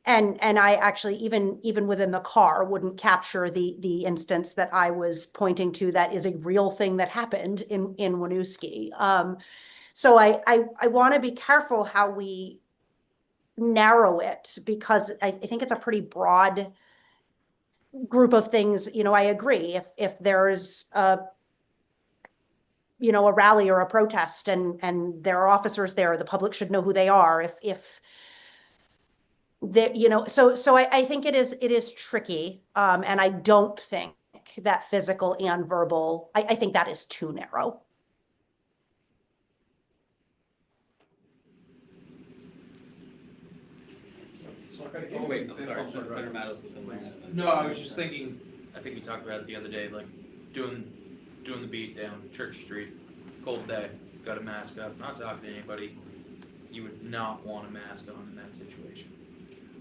I actually, even within the car, wouldn't capture the instance that I was pointing to that is a real thing that happened in Winooski. So I want to be careful how we narrow it, because I think it's a pretty broad group of things. I agree. If there's a rally or a protest and there are officers there, the public should know who they are. If there, so I think it is tricky. And I don't think that physical and verbal, I think that is too narrow. Oh, wait, I'm sorry, Senator Matos was in there. No, I was just thinking, I think we talked about it the other day, like doing the beat down Church Street, cold day, got a mask up, not talking to anybody, you would not want a mask on in that situation.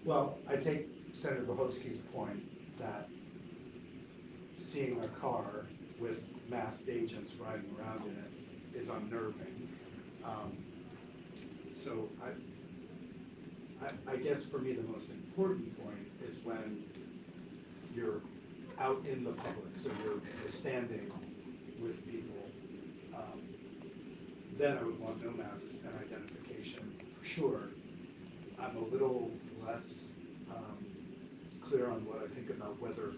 Well, I take Senator Bohofsky's point that seeing a car with masked agents riding around in it is unnerving. So I guess for me, the most important point is when you're out in the public, so you're standing with people, then I would want no masks and identification for sure. I'm a little less clear on what I think about whether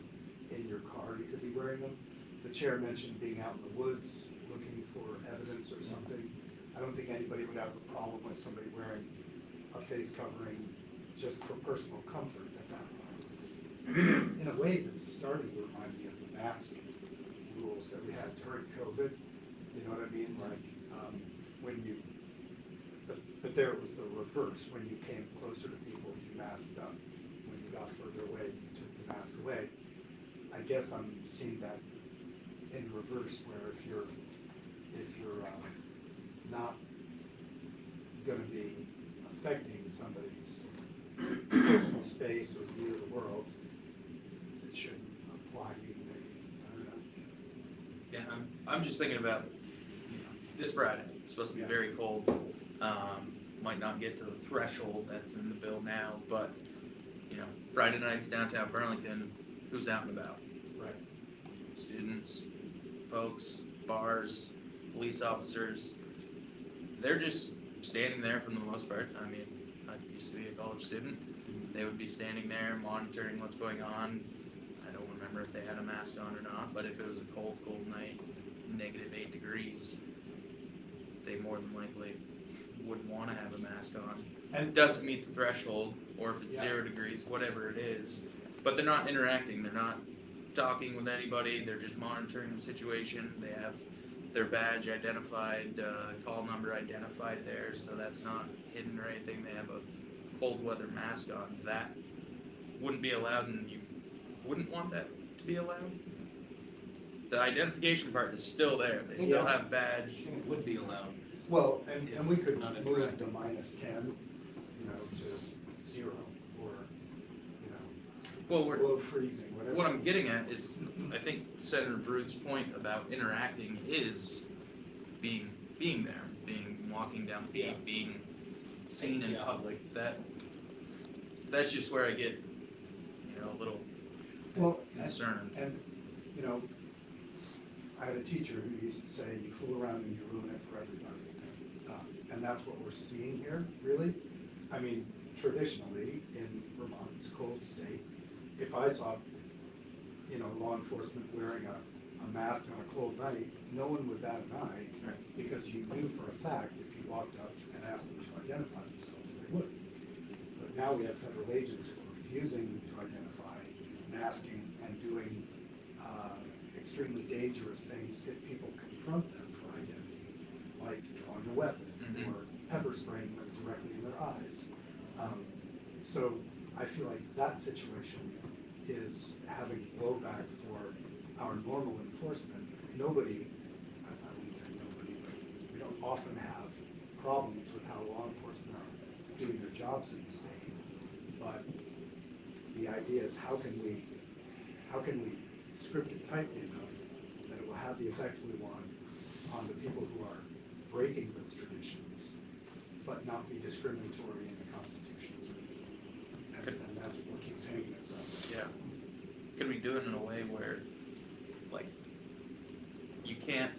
in your car you could be wearing them. The chair mentioned being out in the woods looking for evidence or something. I don't think anybody would have a problem with somebody wearing a face covering just for personal comfort at that point. In a way, this is starting to remind me of the mask rules that we had during COVID. You know what I mean? Like when you, but there it was the reverse. When you came closer to people, you masked up. When you got further away, you took the mask away. I guess I'm seeing that in reverse, where if you're not going to be affecting somebody's personal space or view of the world, it shouldn't apply to you. Maybe I don't know. Yeah, I'm just thinking about this Friday. It's supposed to be very cold. Might not get to the threshold that's in the bill now, but Friday nights downtown Burlington, who's out and about? Right. Students, folks, bars, police officers. They're just standing there for the most part. I mean, I used to be a college student. They would be standing there monitoring what's going on. I don't remember if they had a mask on or not, but if it was a cold, cold night, -8 degrees, they more than likely would want to have a mask on. And it doesn't meet the threshold, or if it's 0 degrees, whatever it is. But they're not interacting. They're not talking with anybody. They're just monitoring the situation. They have their badge identified, call number identified there, so that's not hidden or anything. They have a cold weather mask on. That wouldn't be allowed, and you wouldn't want that to be allowed. The identification part is still there. They still have I badge. think it would be allowed. Well, and we could Not move interacting. to -10, to 0, or, Well, below freezing, whatever. what I'm getting at is, I think Senator Bruce's point about interacting is being there, walking down the beat, being seen in public. That's just where I get, a little Well, concerned. and, I had a teacher who used to say, you fool around and you ruin it for everybody. And that's what we're seeing here, really. I mean, traditionally, in Vermont, it's a cold state. If I saw, law enforcement wearing a mask on a cold night, no one would bat an eye, because you knew for a fact if you walked up and asked them to identify themselves, they would. But now we have federal agents who are refusing to identify, masking, and doing extremely dangerous things if people confront them for identity, like drawing a weapon or pepper spraying them directly in their eyes. So I feel like that situation is having blowback for our normal enforcement. Nobody, I wouldn't say nobody, but we don't often have problems with how law enforcement are doing their jobs in the state. But the idea is how can we script it tightly enough that it will have the effect we want on the people who are breaking those traditions, but not be discriminatory in the constitutions. And that's what keeps hanging us up. Yeah. Could we do it in a way where, you can't,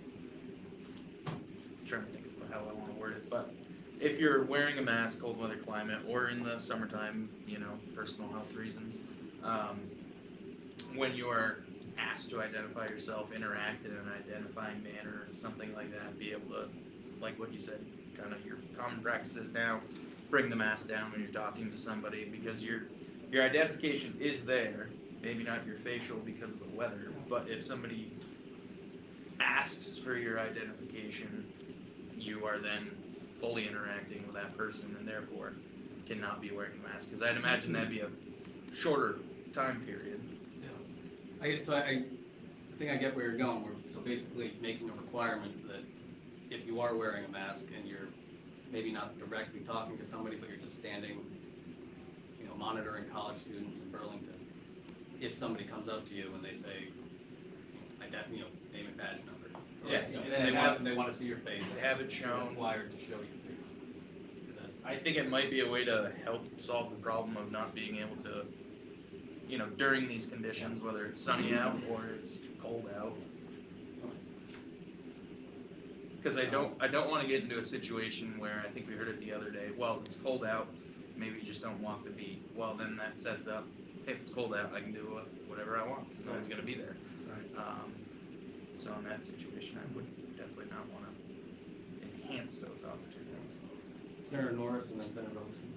I'm trying to think of how I want to word it, but if you're wearing a mask, cold weather climate, or in the summertime, personal health reasons, when you are asked to identify yourself, interact in an identifying manner, something like that, be able to, like what you said, kind of your common practices now, bring the mask down when you're talking to somebody, because your identification is there, maybe not your facial because of the weather, but if somebody asks for your identification, you are then fully interacting with that person and therefore cannot be wearing a mask, because I'd imagine that'd be a shorter time period. I think I get where you're going. So basically making a requirement that if you are wearing a mask and you're maybe not directly talking to somebody, but you're just standing, you know, monitoring college students in Burlington, if somebody comes up to you and they say, you know, name and badge number. Yeah, You know, and and they want to see your face. They have it You're shown. required to show your face. Is that- I think it might be a way to help solve the problem of not being able to, you know, during these conditions, whether it's sunny out or it's cold out. Because I don't want to get into a situation where, I think we heard it the other day, well, it's cold out, maybe you just don't walk the beat. Well, then that sets up, hey, if it's cold out, I can do whatever I want, because no one's going to be there. So in that situation, I would definitely not want to enhance those opportunities. Senator Norris and then Senator Robinson.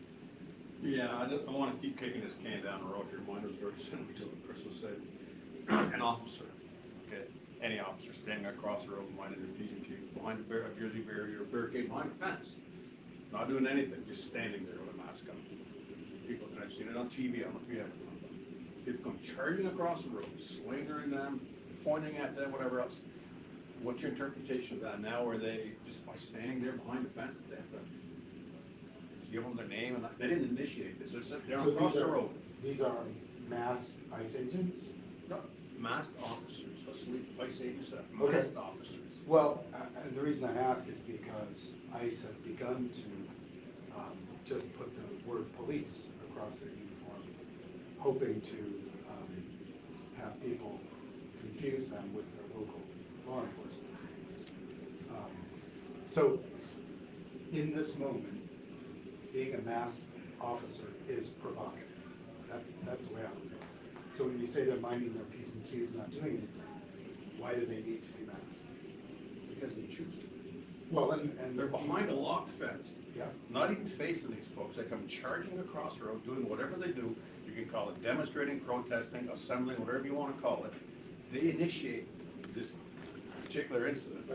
Yeah, I want to keep kicking this can down the road here. Mine was very similar to what Chris was saying. An officer, okay, any officer standing across the road minding their P's and Q's, behind a jersey barrier, a barricade, behind a fence, not doing anything, just standing there with a mask on. People, and I've seen it on TV, I don't know if you have it. People come charging across the road, slingering them, pointing at them, whatever else. What's your interpretation of that now? Are they, just by standing there behind the fence, they have to give them their name, and they didn't initiate this, they're So across the road. These are masked ICE agents? No, masked officers, asleep, ICE agents, Okay. masked officers. Well, and the reason I ask is because ICE has begun to just put the word police across their uniform, hoping to have people confuse them with their local law enforcement agencies. So, in this moment, being a masked officer is provocative. That's the way I look at it. So when you say they're minding their P's and Q's, not doing anything, why do they need to be masked? Because they choose to. Well, and They're behind a locked fence, Yeah, not even facing these folks. They come charging across the road, doing whatever they do. You can call it demonstrating, protesting, assembling, whatever you want to call it. They initiate this particular incident.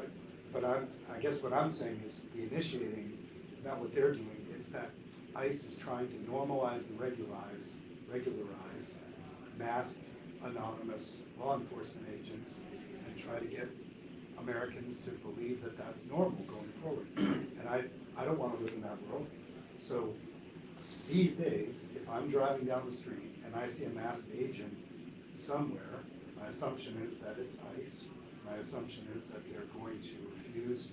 but I guess what I'm saying is the initiating is not what they're doing. It's that ICE is trying to normalize and regularize masked, anonymous law enforcement agents and try to get Americans to believe that that's normal going forward. And I don't want to live in that world. So these days, if I'm driving down the street and I see a masked agent somewhere, my assumption is that it's ICE. My assumption is that they're going to refuse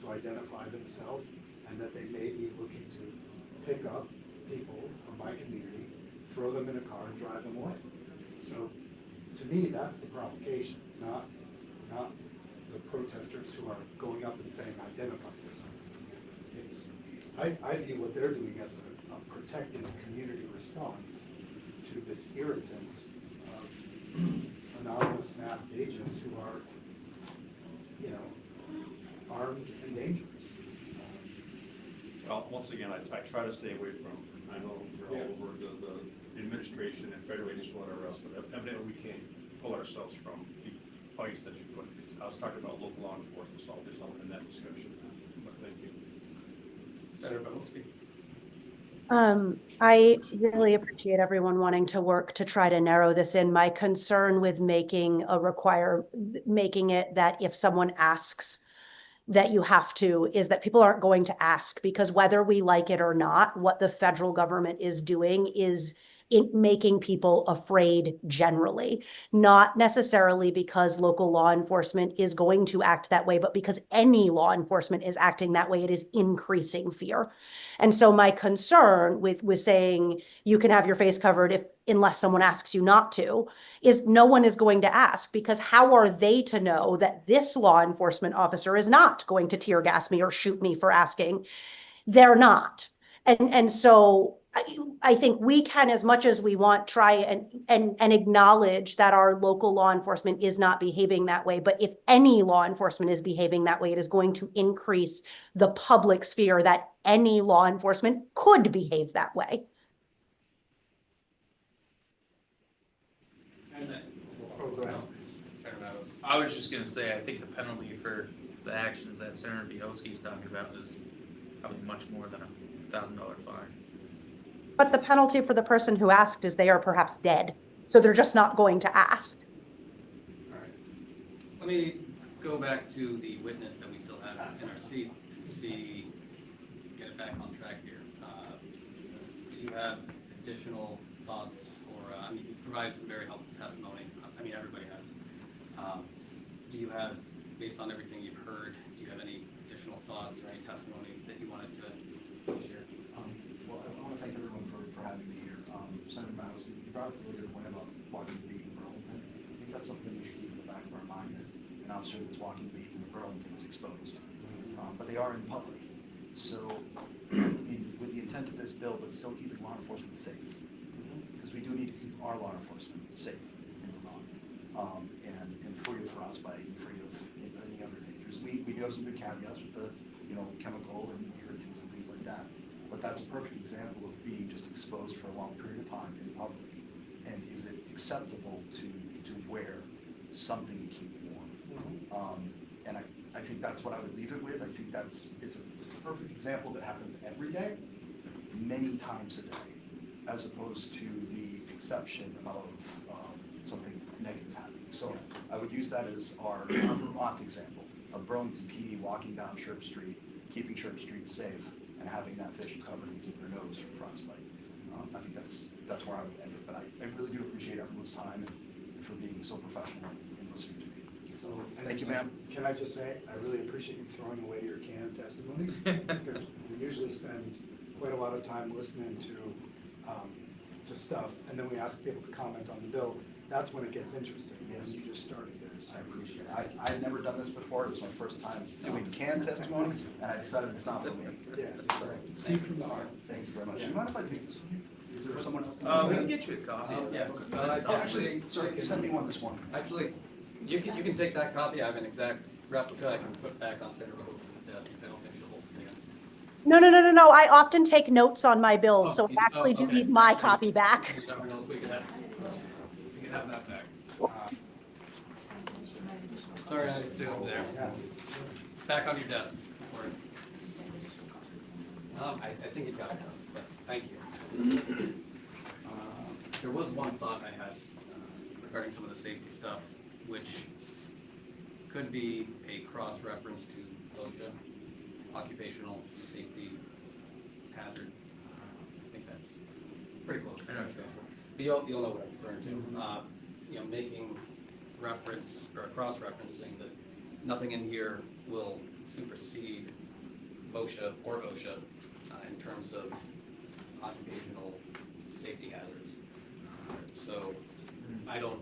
to identify themselves and that they may be looking to pick up people from my community, throw them in a car and drive them away. So to me, that's the provocation, not the protesters who are going up and saying, identify yourself. It's, I view what they're doing as a protective community response to this irritant of anonymous masked agents who are, you know, armed and dangerous. Well, once again, I try to stay away from, I know we're all over the administration and federal agents, whatever else, but evidently we can't pull ourselves from the place that you put. I was talking about local law enforcement, so I'll just open that discussion. But thank you. Senator Belinsky. I really appreciate everyone wanting to work to try to narrow this in. My concern with making it that if someone asks that you have to is that people aren't going to ask, because whether we like it or not, what the federal government is doing is making people afraid generally, not necessarily because local law enforcement is going to act that way, but because any law enforcement is acting that way, it is increasing fear. And so my concern with saying you can have your face covered unless someone asks you not to, is no one is going to ask, because how are they to know that this law enforcement officer is not going to tear gas me or shoot me for asking? They're not. And so I think we can, as much as we want, try and acknowledge that our local law enforcement is not behaving that way. But if any law enforcement is behaving that way, it is going to increase the public's fear that any law enforcement could behave that way. Oh, go ahead. Senator Meadows. I was just gonna say, I think the penalty for the actions that Senator Bielski's talking about is probably much more than $1,000 fine. But the penalty for the person who asked is they are perhaps dead. So they're just not going to ask. All right. Let me go back to the witness that we still have in our seat and see, get it back on track here. Do you have additional thoughts or, I mean, you've provided some very helpful testimony. I mean, everybody has. Do you have, based on everything you've heard, do you have any additional thoughts or any testimony that you wanted to share? Well, I want to thank everyone for having me here. Senator Madison, you brought up a really good point about walking the beat in Burlington. I think that's something we should keep in the back of our mind, that an officer that's walking the beat in Burlington is exposed. But they are in public. So, with the intent of this bill, but still keeping law enforcement safe. Because we do need to keep our law enforcement safe in Vermont. And free of frostbite and free of any other dangers. We do have some good caveats with the, chemical and irritants and things like that. But that's a perfect example of being just exposed for a long period of time in public. And is it acceptable to wear something to keep warm? And I think that's what I would leave it with. I think it's a perfect example that happens every day, many times a day, as opposed to the exception of something negative happening. So I would use that as our Vermont example of Burlington PD walking down Sherp Street, keeping Sherp Street safe, and having that fish covered and keeping their nose from frostbite. I think that's where I would end it. But I really do appreciate everyone's time and for being so professional in listening to me. So thank you, ma'am. Can I just say, I really appreciate you throwing away your canned testimony, because we usually spend quite a lot of time listening to stuff, and then we ask people to comment on the bill. That's when it gets interesting. Yes. And you just started there. So I appreciate it. I had never done this before. It was my first time doing canned testimony, and I decided it's not for me. Yeah, just speak from the heart. Thank you very much. Do you mind if I take this? Is there someone else? We can get you a copy. Yeah. Oh, actually, sorry, you sent me one this morning. Actually, you can take that copy. I have an exact replica I can put back on Senator Hoops' desk. I don't think she'll hold it against me. No. I often take notes on my bills, so I actually do okay. need my copy back. We can have that back. Sorry, I assumed there. Yeah. It's back on your desk. I think he's got it, but thank you. There was one thought I had regarding some of the safety stuff, which could be a cross-reference to OSHA, occupational safety hazard. I think that's pretty close. I know what you're But you'll know what I'm referring to. Making reference or cross-referencing that nothing in here will supersede OSHA or OSHA in terms of occupational safety hazards. So I don't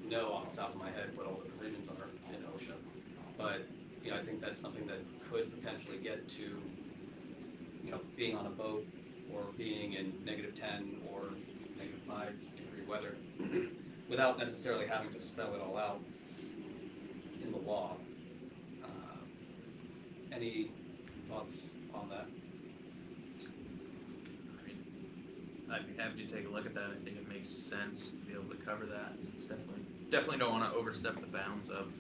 know off the top of my head what all the provisions are in OSHA, but I think that's something that could potentially get to being on a boat or being in -10 or -5 degree weather without necessarily having to spell it all out in the law. Any thoughts on that? I mean, I'd be happy to take a look at that. I think it makes sense to be able to cover that. It's definitely don't want to overstep the bounds of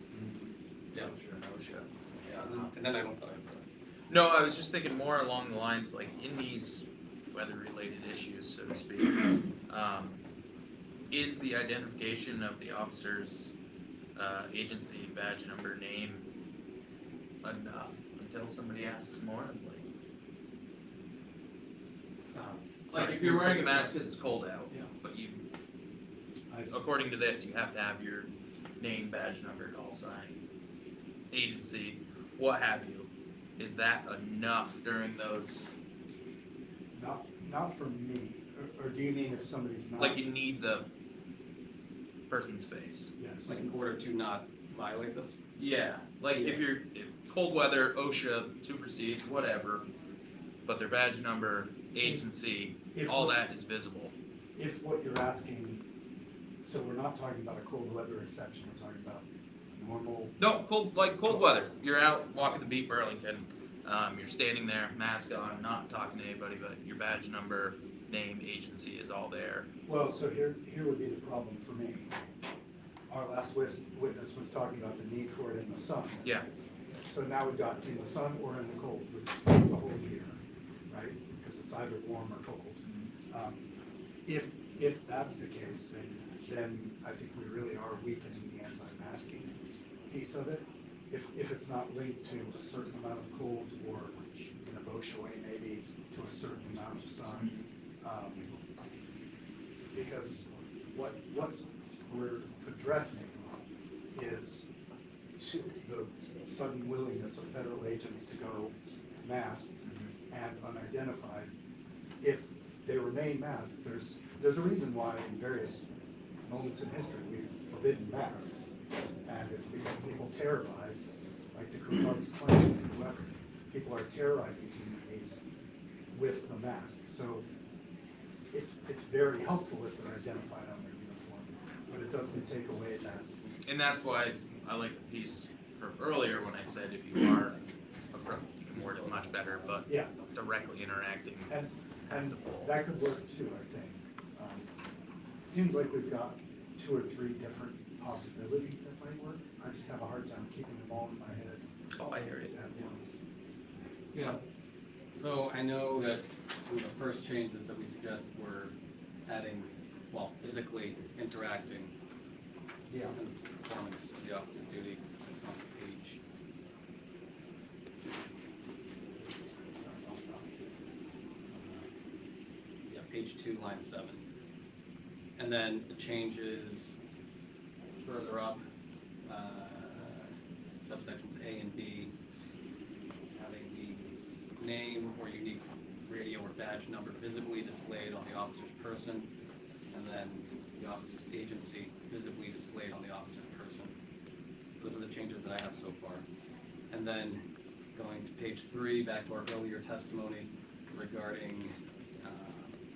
OSHA and OSHA. Yeah, and then I don't thought. No, I was just thinking more along the lines, like in these weather-related issues, so to speak, is the identification of the officer's agency, badge number, name enough until somebody asks more? Like if you're wearing a mask because it's cold out, Yeah. but I see. according to this, you have to have your name, badge number, call sign, agency, what have you. Is that enough during those? Not for me, or do you mean if somebody's not? Like you need the person's face. Yes. Like in order to not violate this? Yeah, like if cold weather, OSHA supersedes, whatever, but their badge number, agency, If- all that is visible. If what you're asking, so we're not talking about a cold weather exception, we're talking about normal. No, cold weather. You're out walking the beat, Burlington. You're standing there, mask on, not talking to anybody, but your badge number, name, agency is all there. Well, so here would be the problem for me. Our last witness was talking about the need for it in the sun. Yeah. So now we've got in the sun or in the cold, which is the whole year, right? Because it's either warm or cold. If that's the case, then I think we really are weakening the anti-masking piece of it. if it's not linked to a certain amount of cold or in a Boscia way maybe to a certain amount of sun. Because what we're addressing is the sudden willingness of federal agents to go masked and unidentified. If they remain masked, there's a reason why in various moments in history we've forbidden masks, and it's because people terrorize, like the Ku Klux Klan and whoever. People are terrorizing communities with the mask. So it's very helpful if they're identified on their uniform, but it doesn't take away that. And that's why I like the piece from earlier when I said if you are abrupt, you can word it much better, but Yeah. directly interacting. And that could work too, I think. Seems like we've got 2 or 3 different possibilities that might work. I just have a hard time keeping them all in my head Oh, I hear it. at once. Yeah, so I know that some of the first changes that we suggested were adding, well, physically interacting Yeah. in the performance of the office of duty. It's on page. Yeah, page 2, line 7. And then the changes further up, subsections A and B, having the name or unique radio or badge number visibly displayed on the officer's person, and then the officer's agency visibly displayed on the officer's person. Those are the changes that I have so far. And then going to page 3, back to our earlier testimony regarding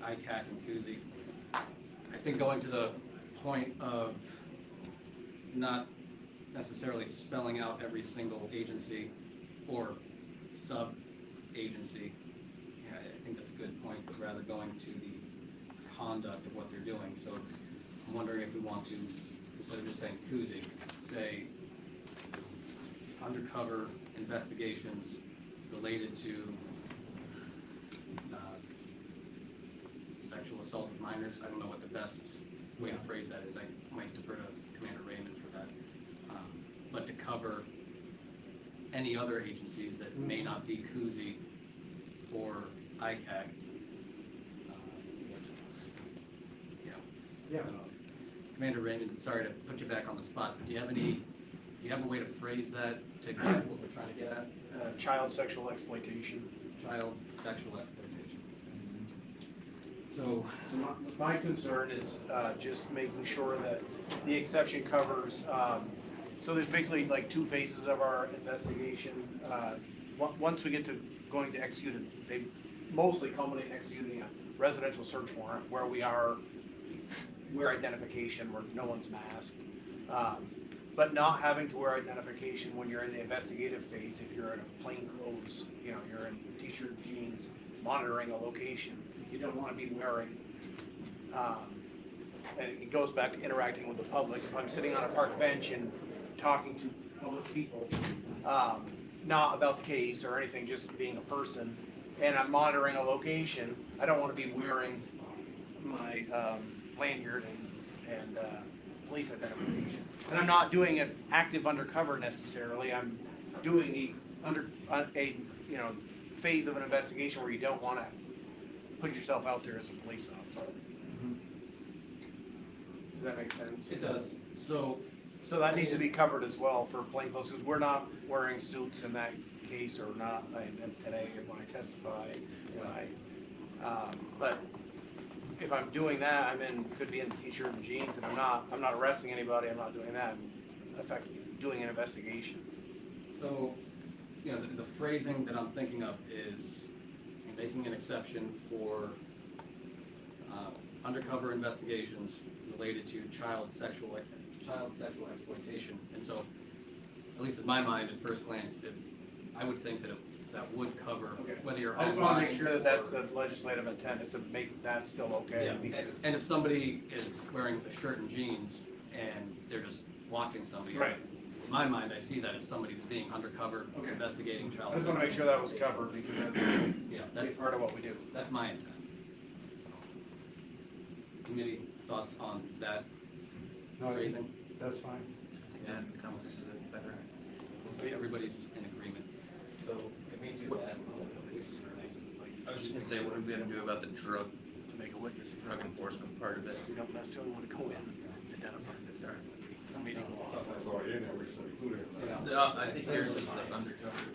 ICAC and CUSI. I think going to the point of not necessarily spelling out every single agency or sub-agency, yeah, I think that's a good point, but rather going to the conduct of what they're doing. So I'm wondering if we want to, instead of just saying CUSI, say undercover investigations related to sexual assault of minors. I don't know what the best way to phrase that is. I might defer to Commander Raymond for that. But to cover any other agencies that may not be CUSI or ICAC. Yeah. Commander Raymond, sorry to put you back on the spot, but do you have a way to phrase that to get what we're trying to get at? Child sexual exploitation. Child sexual exploitation. So My concern is just making sure that the exception covers, so there's basically like 2 phases of our investigation. Once we get to going to execute it, they mostly culminate in executing a residential search warrant where wear identification, where no one's masked. But not having to wear identification when you're in the investigative phase, if you're in a plain clothes, you're in t-shirt, jeans, monitoring a location, you don't want to be wearing, and it goes back to interacting with the public. If I'm sitting on a park bench and talking to public people, not about the case or anything, just being a person, and I'm monitoring a location, I don't want to be wearing my lanyard and police identification. And I'm not doing an active undercover necessarily. I'm doing a phase of an investigation where you don't want to put yourself out there as a police officer. Does that make sense? it does. So that needs to be covered as well for plainclothes, because we're not wearing suits in that case, or not today when I testify. But if I'm doing that, could be in a t-shirt and jeans, and I'm not arresting anybody. I'm not doing that. I'm effectively doing an investigation. So, the phrasing that I'm thinking of is making an exception for undercover investigations related to child sexual exploitation. And so, at least in my mind, at first glance, I would think that that would cover whether you're I just want to make online sure that that's the legislative intent, is to make that still okay. Yeah, Because, and if somebody is wearing a shirt and jeans and they're just watching somebody, right. in my mind, I see that as somebody who's being undercover, investigating child. I just want to make sure that was covered, because that's part of what we do. That's my intent. Committee thoughts on that No, phrasing? that's fine. I think that encompasses it better. Looks like everybody's in agreement. So can we do that? I was just gonna say, what are we gonna do about the drug To make a witness. drug enforcement part of it? We don't necessarily want to go in to identify that they're meeting the law. That's already in there, we should include it. Yeah. I think yours is like undercover.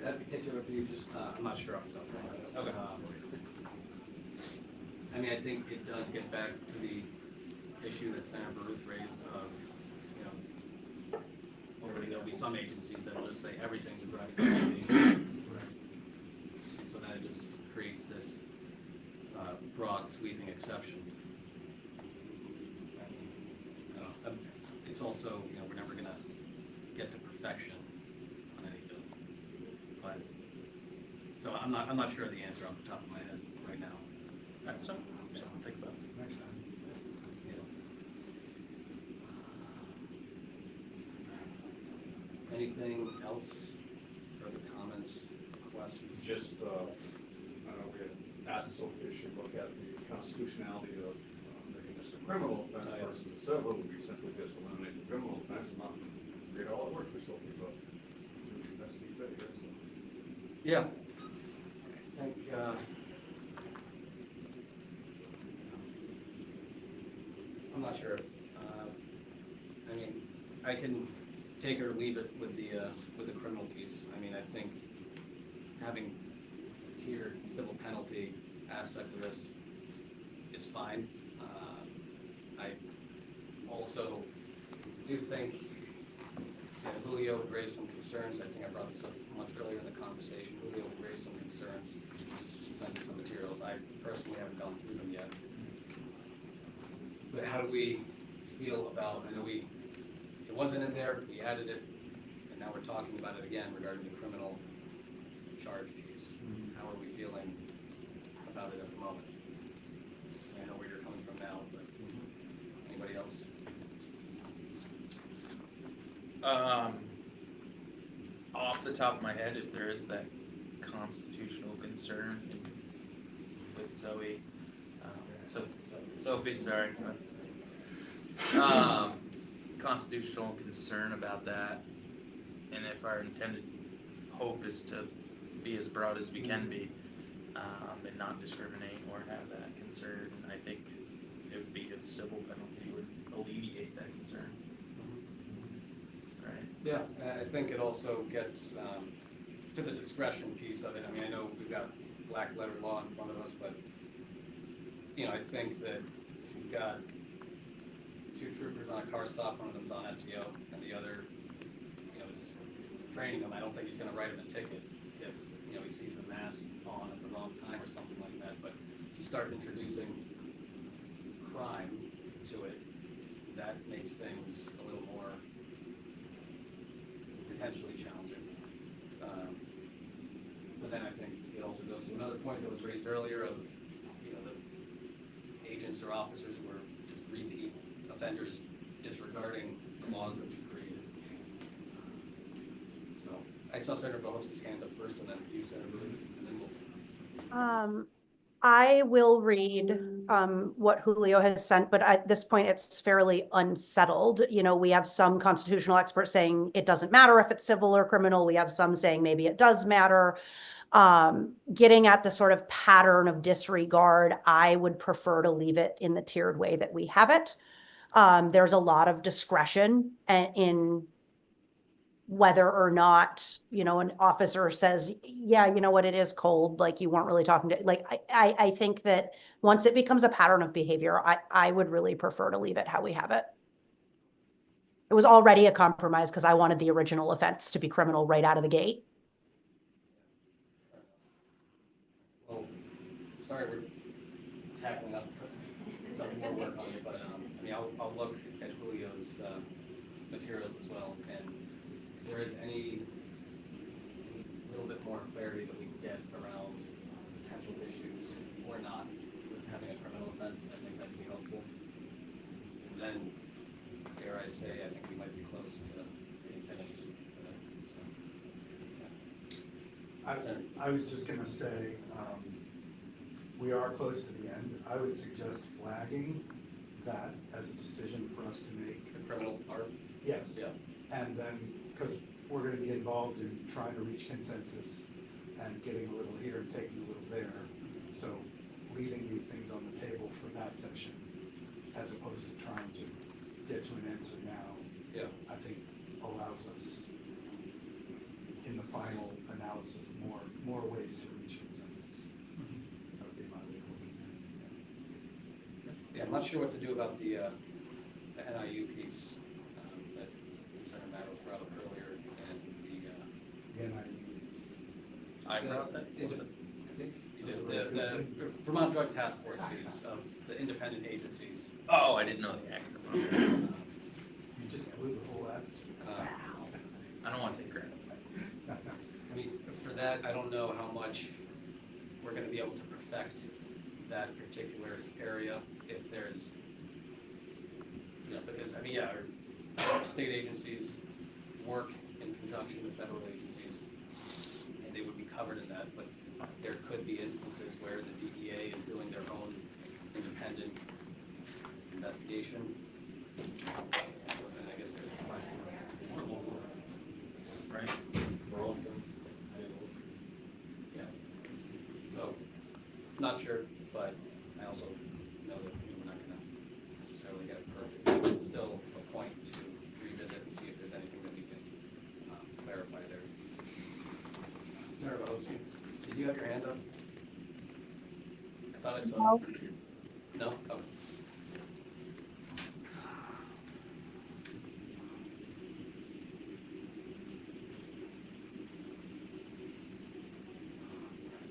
That particular piece, I'm not sure off the top of my head. Okay. I mean, I think it does get back to the issue that Senator Baruth raised of, there'll be some agencies that'll just say everything's a drug investigation. And so then it just creates this broad sweeping exception. It's also, we're never gonna get to perfection on any bill. But, so I'm not sure of the answer off the top of my head right now. That's something to think about. Next time. Anything else? Further comments, questions? Just, I know we had asked so we should look at the constitutionality of making this a criminal offense versus a civil. We simply just eliminate the criminal offense and not create all the work for so people. That's the fit here, so. Yeah. I think, I'm not sure. I mean, I can take it or leave it with the criminal piece. I mean, I think having a tiered civil penalty aspect of this is fine. I also do think that Julio would raise some concerns. I think I brought this up much earlier in the conversation. Julio would raise some concerns, sent us some materials. I personally haven't gone through them yet. But how do we feel about, I know it wasn't in there, we added it, and now we're talking about it again regarding the criminal charge piece. How are we feeling about it at the moment? I know where you're coming from now, but anybody else? Off the top of my head, if there is that constitutional concern with Zoe, Sophie, sorry. Constitutional concern about that, and if our intended hope is to be as broad as we can be, and not discriminate or have that concern, I think it would be a civil penalty would alleviate that concern. Right? Yeah, and I think it also gets to the discretion piece of it. I mean, I know we've got black letter law in front of us, but I think that if you've got two troopers on a car stop, one of them's on FTO, and the other, is training them, I don't think he's going to write him a ticket if, he sees a mask on at the wrong time or something like that. But if you start introducing crime to it, that makes things a little more potentially challenging. But then I think it also goes to another point that was raised earlier of, the agents or officers who are just repeat offenders disregarding the laws that we've created. So I saw Senator Bohovsky's hand up first, and then you, Senator Ruth, and then we'll. I will read what Julio has sent, but at this point it's fairly unsettled. We have some constitutional experts saying it doesn't matter if it's civil or criminal. We have some saying maybe it does matter. Getting at the sort of pattern of disregard, I would prefer to leave it in the tiered way that we have it. There's a lot of discretion in whether or not, an officer says, yeah, you know what, it is cold, like you weren't really talking to, like, I think that once it becomes a pattern of behavior, I would really prefer to leave it how we have it. It was already a compromise because I wanted the original offense to be criminal right out of the gate. Well, sorry we're tackling up more work on it, but I'll look at Julio's materials as well, and if there is any little bit more clarity that we can get around potential issues or not with having a criminal offense, I think that would be helpful. And then, dare I say, I think we might be close to being finished. I was just gonna say, we are close to the end. I would suggest flagging that as a decision for us to make. The criminal part? Yes. Yeah. And then, because we're gonna be involved in trying to reach consensus and getting a little here and taking a little there. So leaving these things on the table for that session, as opposed to trying to get to an answer now, Yeah. I think allows us, in the final analysis, more ways to reach consensus. That would be my way of looking at it. Yeah, I'm not sure what to do about the NIU piece, that Senator Matt was brought up earlier, and The NIUs. I brought that, was it? I think you did, the Vermont Drug Task Force piece of the independent agencies. Oh, I didn't know the acronym. You just blew the whole atmosphere. I don't wanna take credit. I mean, for that, I don't know how much we're gonna be able to perfect that particular area if there's, you know, because, I mean, yeah, our state agencies work in conjunction with federal agencies, and they would be covered in that, but there could be instances where the DEA is doing their own independent investigation. So then I guess there's a question. Right. Yeah. So, not sure, but I also know that we're not gonna necessarily get it perfect. But it's still a point to revisit and see if there's anything that we can clarify there. Senator Mahosky, did you have your hand up? I thought I saw. No. No? Okay.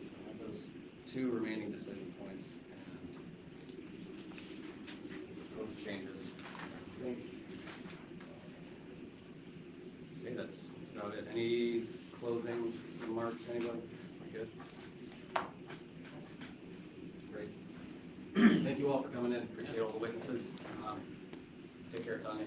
So I have those two remaining decision points and those changes. I think, see, that's about it. Any closing remarks, anybody? We good? Great. Thank you all for coming in. Appreciate all the witnesses. Take care, Tanya.